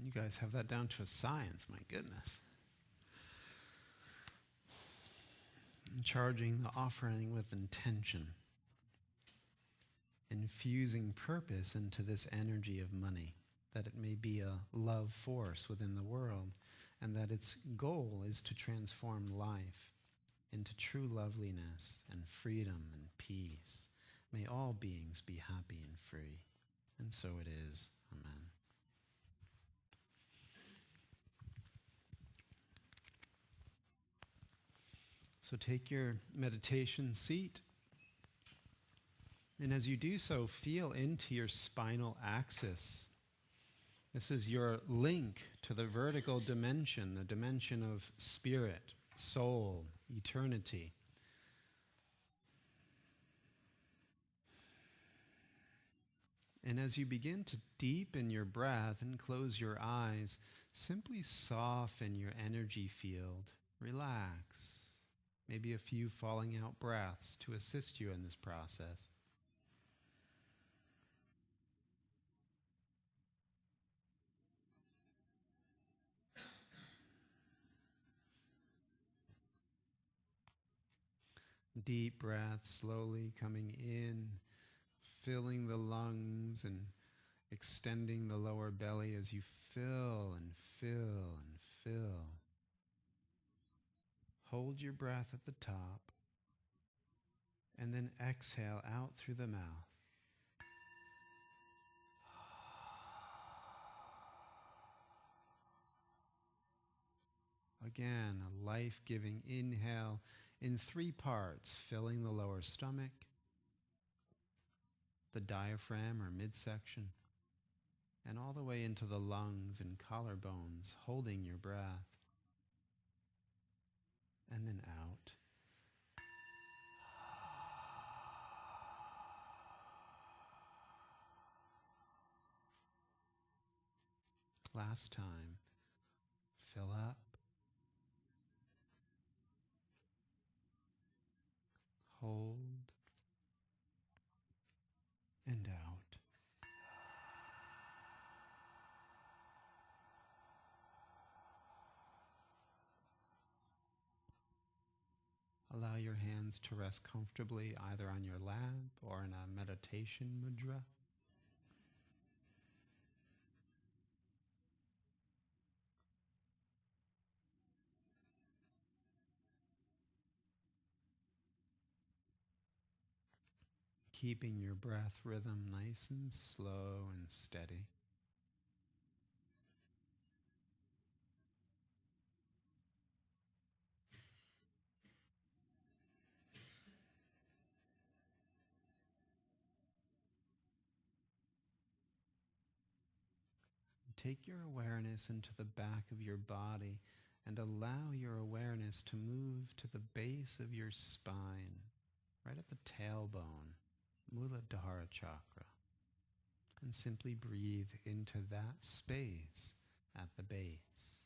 You guys have that down to a science, my goodness. And charging the offering with intention. Infusing purpose into this energy of money, that it may be a love force within the world, and that its goal is to transform life into true loveliness and freedom and peace. May all beings be happy and free. And so it is. Amen. So take your meditation seat. And as you do so, feel into your spinal axis. This is your link to the vertical dimension, the dimension of spirit, soul, eternity. And as you begin to deepen your breath and close your eyes, simply soften your energy field. Relax. Maybe a few falling out breaths to assist you in this process. Deep breath slowly coming in, filling the lungs and extending the lower belly as you fill and fill and fill. Hold your breath at the top and then exhale out through the mouth. Again, a life-giving inhale in 3 parts, filling the lower stomach, the diaphragm or midsection, and all the way into the lungs and collarbones, holding your breath. And then out. Last time, fill up. Hold. And out. Allow your hands to rest comfortably either on your lap or in a meditation mudra. Keeping your breath rhythm nice and slow and steady. Take your awareness into the back of your body and allow your awareness to move to the base of your spine, right at the tailbone, Muladhara chakra, and simply breathe into that space at the base.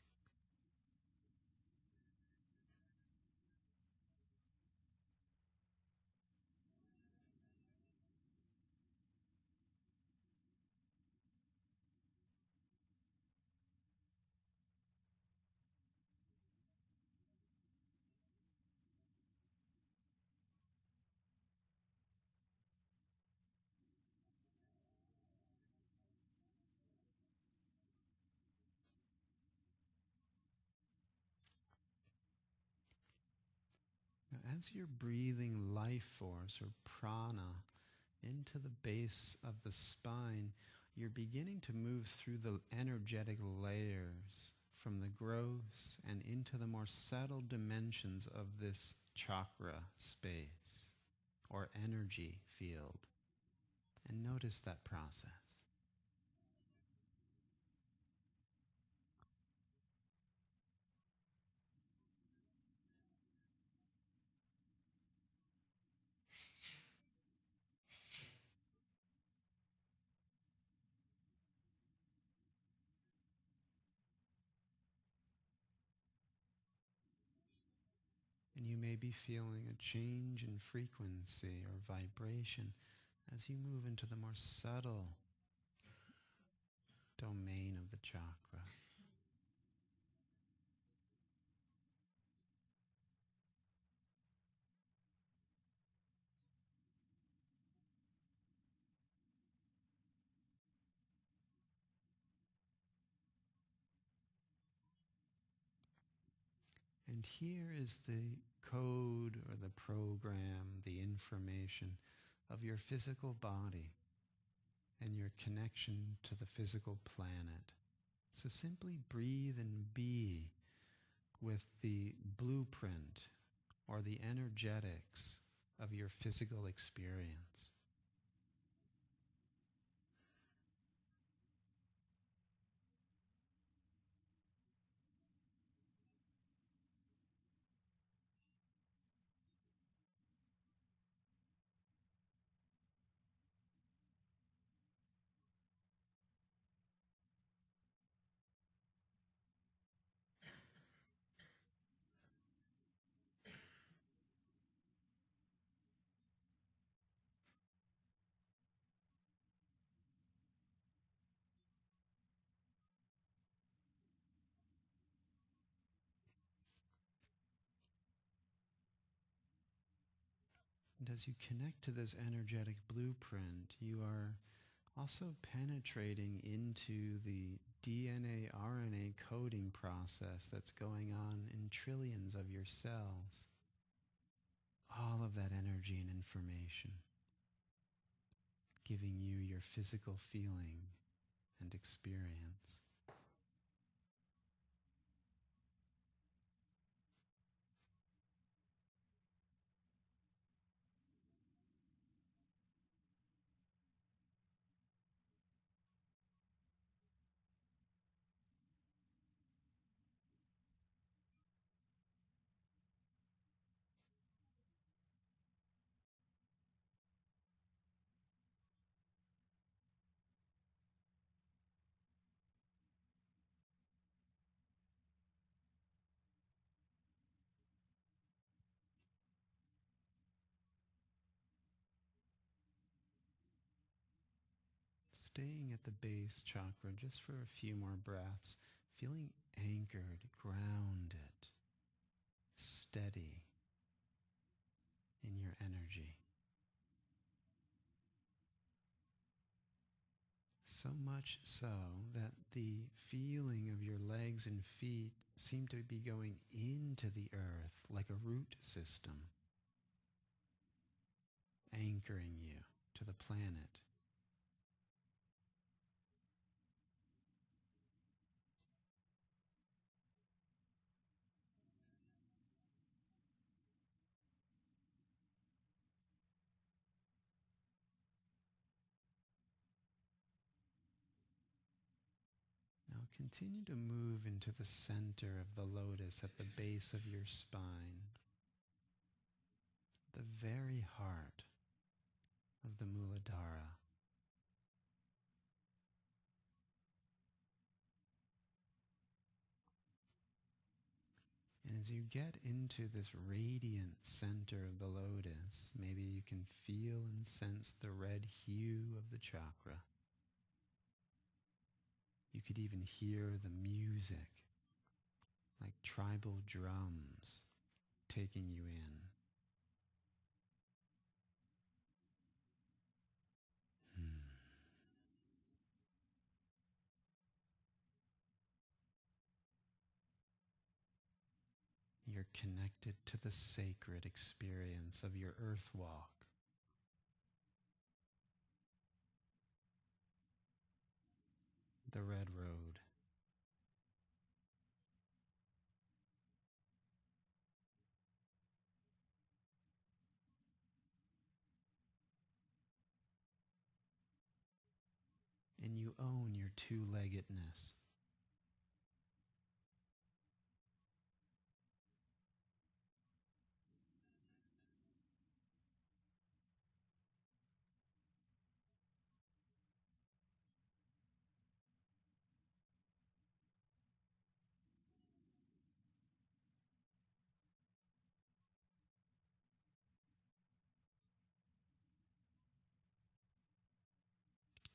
Now, as you're breathing life force or prana into the base of the spine, you're beginning to move through the energetic layers from the gross and into the more subtle dimensions of this chakra space or energy field. And notice that process. And you may be feeling a change in frequency or vibration as you move into the more subtle domain of the chakra. And here is the code or the program, the information of your physical body and your connection to the physical planet. So simply breathe and be with the blueprint or the energetics of your physical experience. And as you connect to this energetic blueprint, you are also penetrating into the DNA, RNA coding process that's going on in trillions of your cells. All of that energy and information, giving you your physical feeling and experience. Staying at the base chakra just for a few more breaths, feeling anchored, grounded, steady in your energy. So much so that the feeling of your legs and feet seem to be going into the earth like a root system, anchoring you to the planet. Now continue to move into the center of the lotus at the base of your spine, the very heart of the Muladhara. And as you get into this radiant center of the lotus, maybe you can feel and sense the red hue of the chakra. You could even hear the music, like tribal drums, taking you in. You're connected to the sacred experience of your earth walk. The red road. And you own your two-leggedness.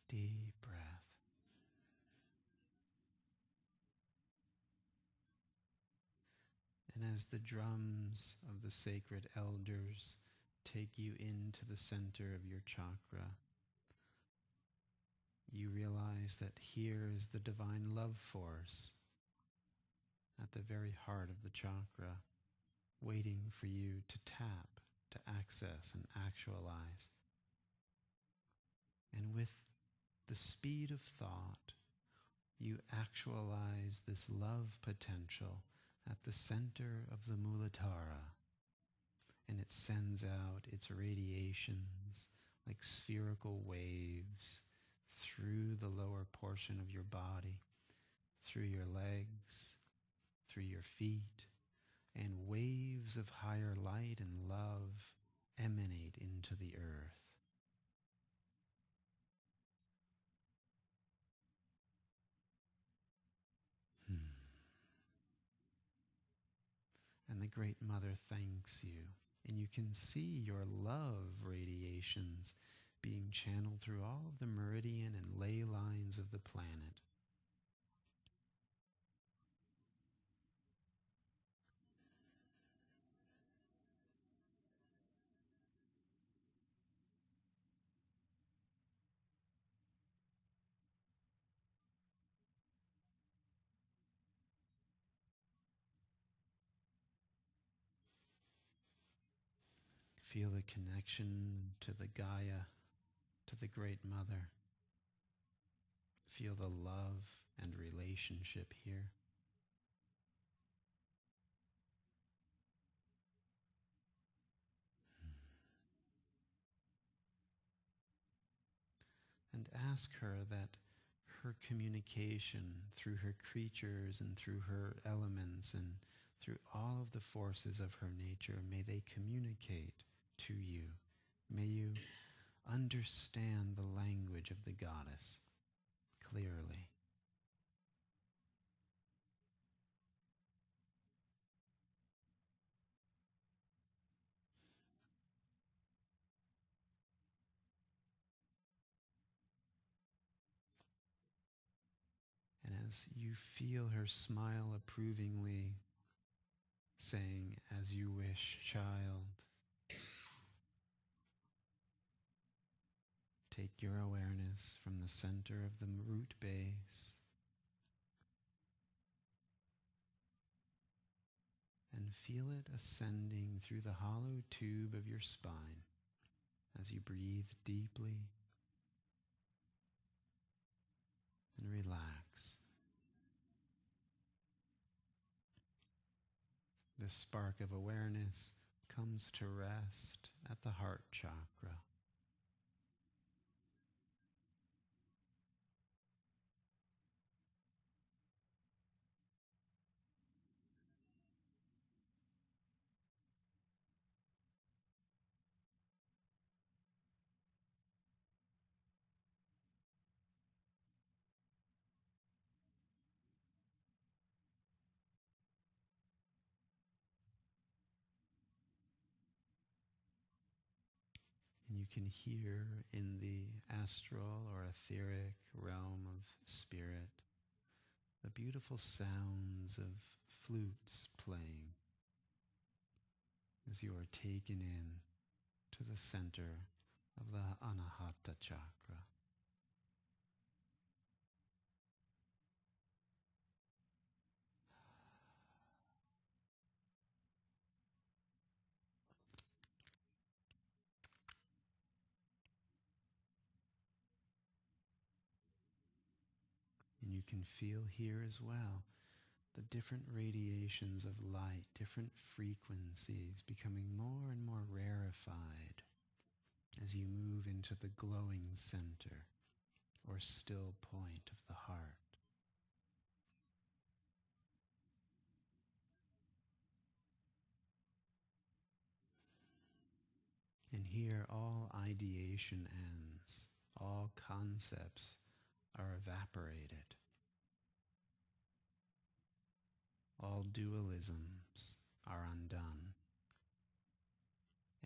Deep breath. And as the drums of the sacred elders take you into the center of your chakra, you realize that here is the divine love force at the very heart of the chakra, waiting for you to tap, to access and actualize. And with the speed of thought, you actualize this love potential at the center of the Muladhara, and it sends out its radiations like spherical waves through the lower portion of your body, through your legs, through your feet, and waves of higher light and love emanate into the earth. And the Great Mother thanks you, and you can see your love radiations being channeled through all of the meridian and ley lines of the planet. Feel the connection to the Gaia, to the Great Mother. Feel the love and relationship here. And ask her that her communication through her creatures and through her elements and through all of the forces of her nature, may they communicate to you. May you understand the language of the goddess clearly. And as you feel her smile approvingly, saying, "As you wish, child," take your awareness from the center of the root base and feel it ascending through the hollow tube of your spine as you breathe deeply and relax. This spark of awareness comes to rest at the heart chakra. And you can hear in the astral or etheric realm of spirit the beautiful sounds of flutes playing as you are taken in to the center of the Anahata chakra. And you can feel here as well the different radiations of light, different frequencies becoming more and more rarefied as you move into the glowing center or still point of the heart. And here all ideation ends, all concepts are evaporated. All dualisms are undone,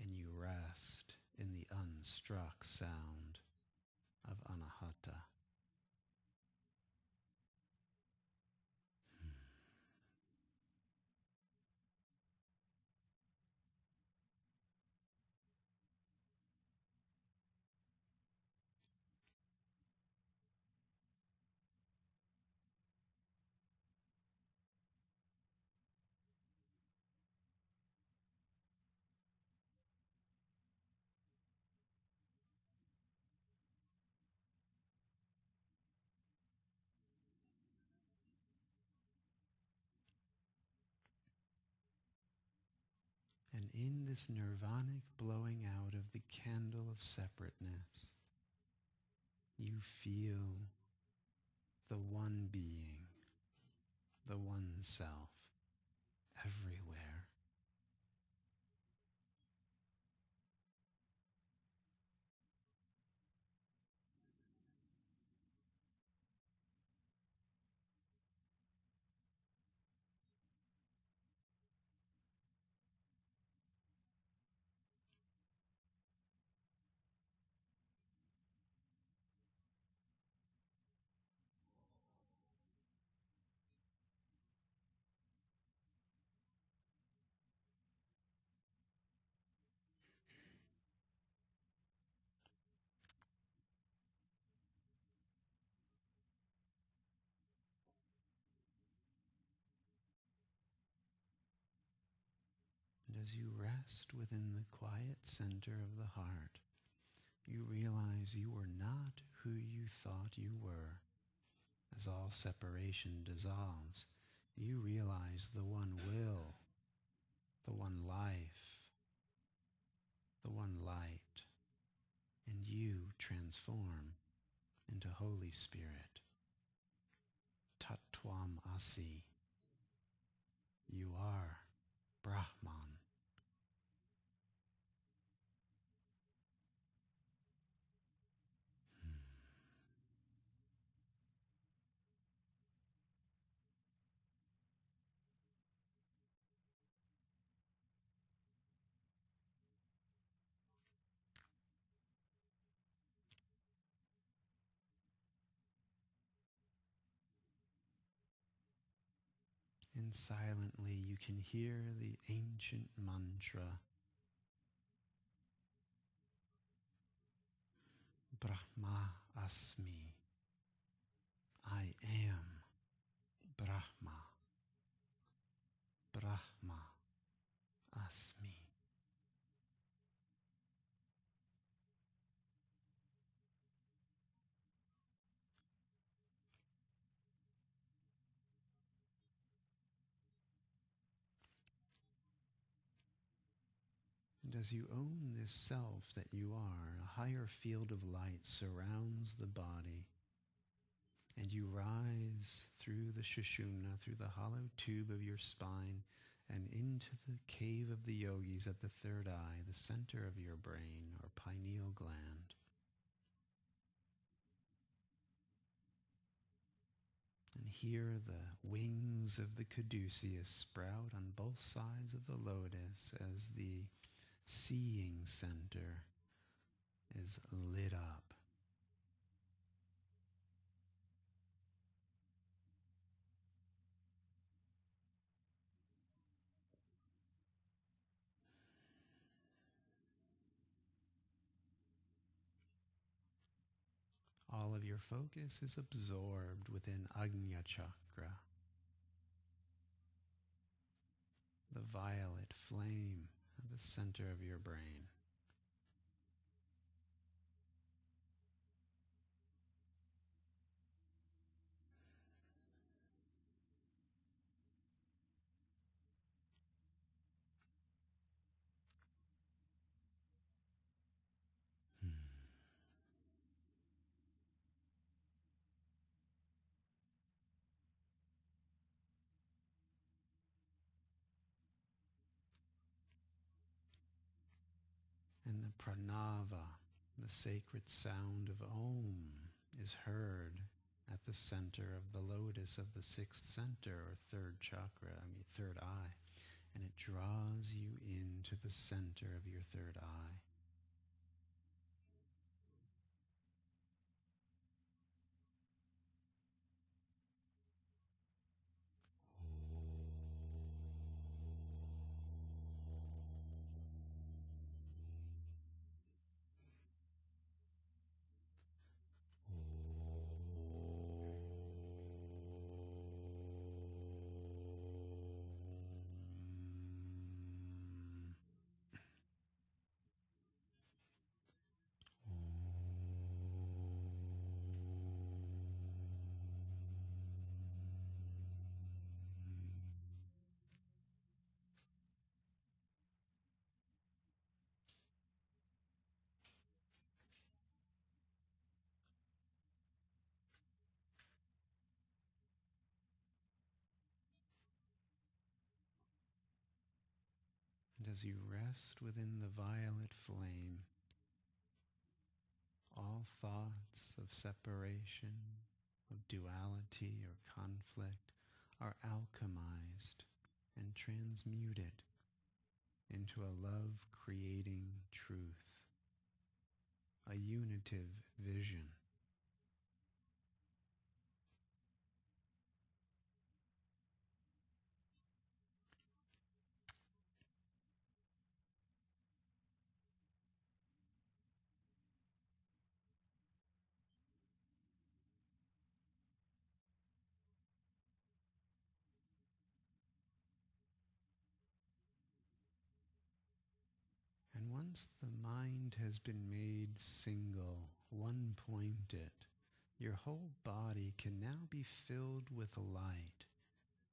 and you rest in the unstruck sound of Anahata. in this nirvanic blowing out of the candle of separateness, you feel the one being, the one self, everywhere. And as you rest within the quiet center of the heart, you realize you were not who you thought you were. As all separation dissolves, you realize the one will, the one life, the one light, and you transform into Holy Spirit. Tat Twam Asi. You are Brahman. And silently you can hear the ancient mantra, Brahma Asmi. I am Brahma. Brahma Asmi. And as you own this self that you are, a higher field of light surrounds the body, and you rise through the Sushumna, through the hollow tube of your spine, and into the cave of the yogis at the third eye, the center of your brain, or pineal gland. And here the wings of the caduceus sprout on both sides of the lotus as the seeing center is lit up. All of your focus is absorbed within Ajna Chakra, the violet flame at the center of your brain. And the pranava, the sacred sound of Om, is heard at the center of the lotus of the sixth center, or third eye. And it draws you into the center of your third eye. as you rest within the violet flame, all thoughts of separation, of duality or conflict are alchemized and transmuted into a love-creating truth, a unitive vision. And once the mind has been made single, one-pointed, your whole body can now be filled with light.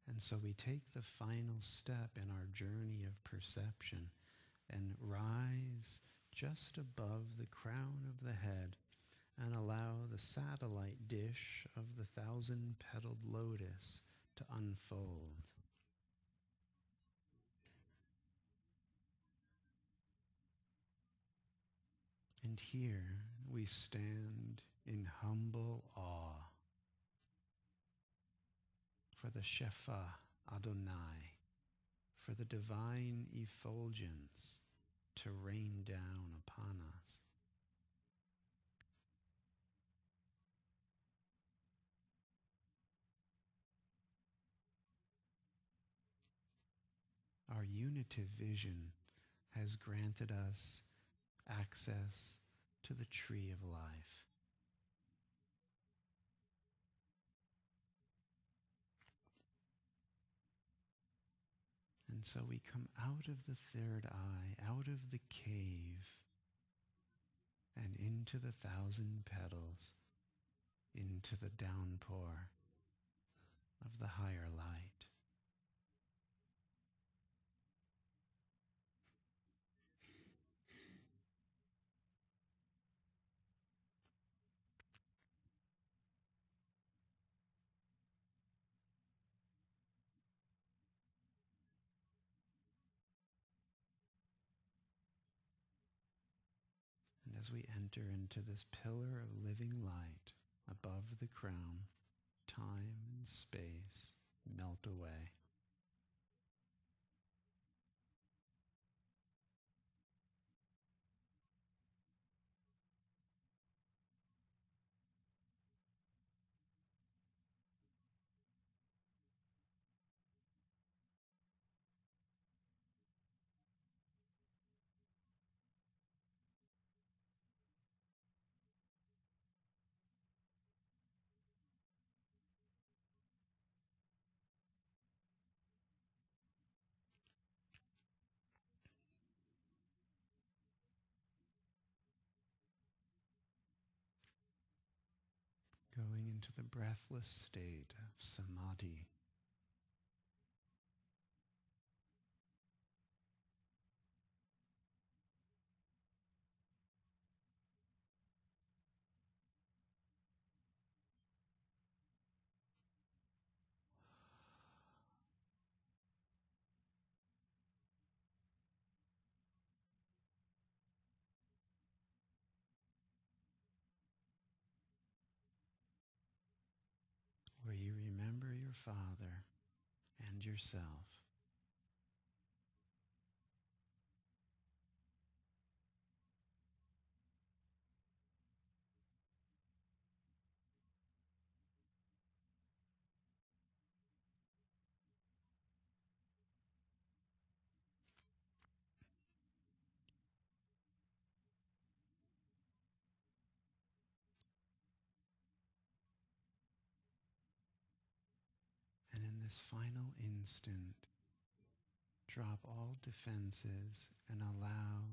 And so we take the final step in our journey of perception and rise just above the crown of the head and allow the satellite dish of the 1,000-petaled lotus to unfold. And here we stand in humble awe for the Shefa Adonai, for the divine effulgence to rain down upon us. Our unitive vision has granted us access to the tree of life. And so we come out of the third eye, out of the cave, and into the 1,000 petals, into the downpour of the higher light. And as we enter into this pillar of living light above the crown, time and space melt away. Going into the breathless state of samadhi. Where you remember your Father and yourself. And in this final instant, drop all defenses and allow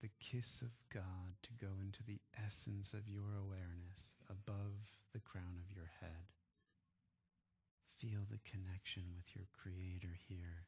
the kiss of God to go into the essence of your awareness above the crown of your head. Feel the connection with your Creator here.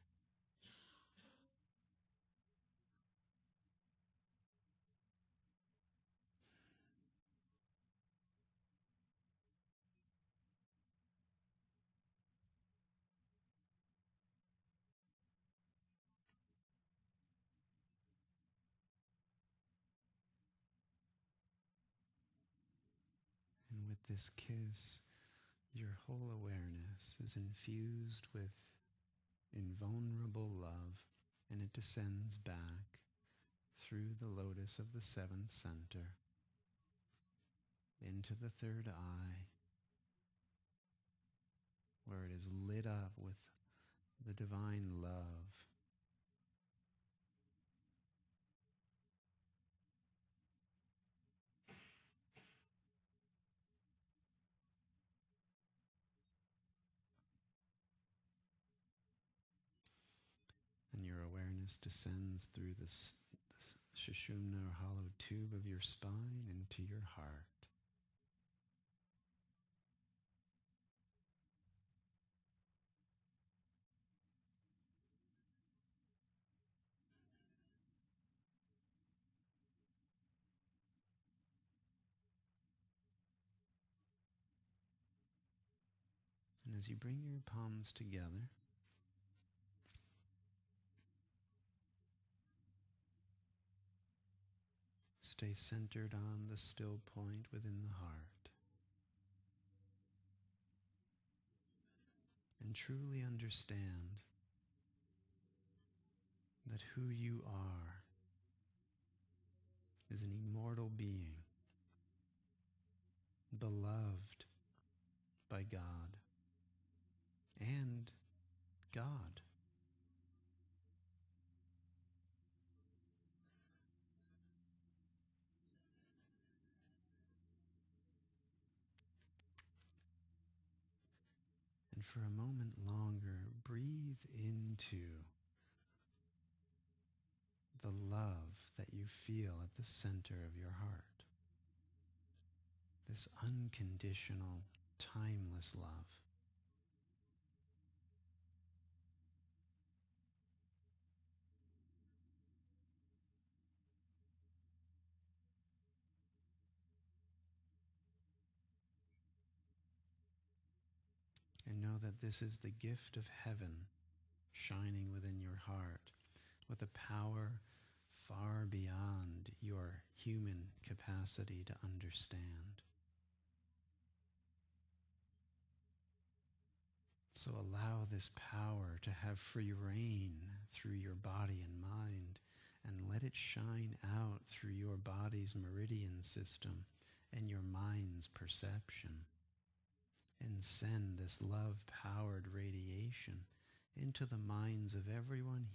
this kiss, your whole awareness is infused with invulnerable love, and it descends back through the lotus of the seventh center into the third eye, where it is lit up with the divine love. And your awareness descends through the Sushumna or hollow tube of your spine into your heart. And as you bring your palms together, stay centered on the still point within the heart. And truly understand that who you are is an immortal being, beloved by God and God. And for a moment longer, breathe into the love that you feel at the center of your heart. This unconditional, timeless love. And know that this is the gift of heaven shining within your heart with a power far beyond your human capacity to understand. So allow this power to have free reign through your body and mind, and let it shine out through your body's meridian system and your mind's perception. And send this love-powered radiation into the minds of everyone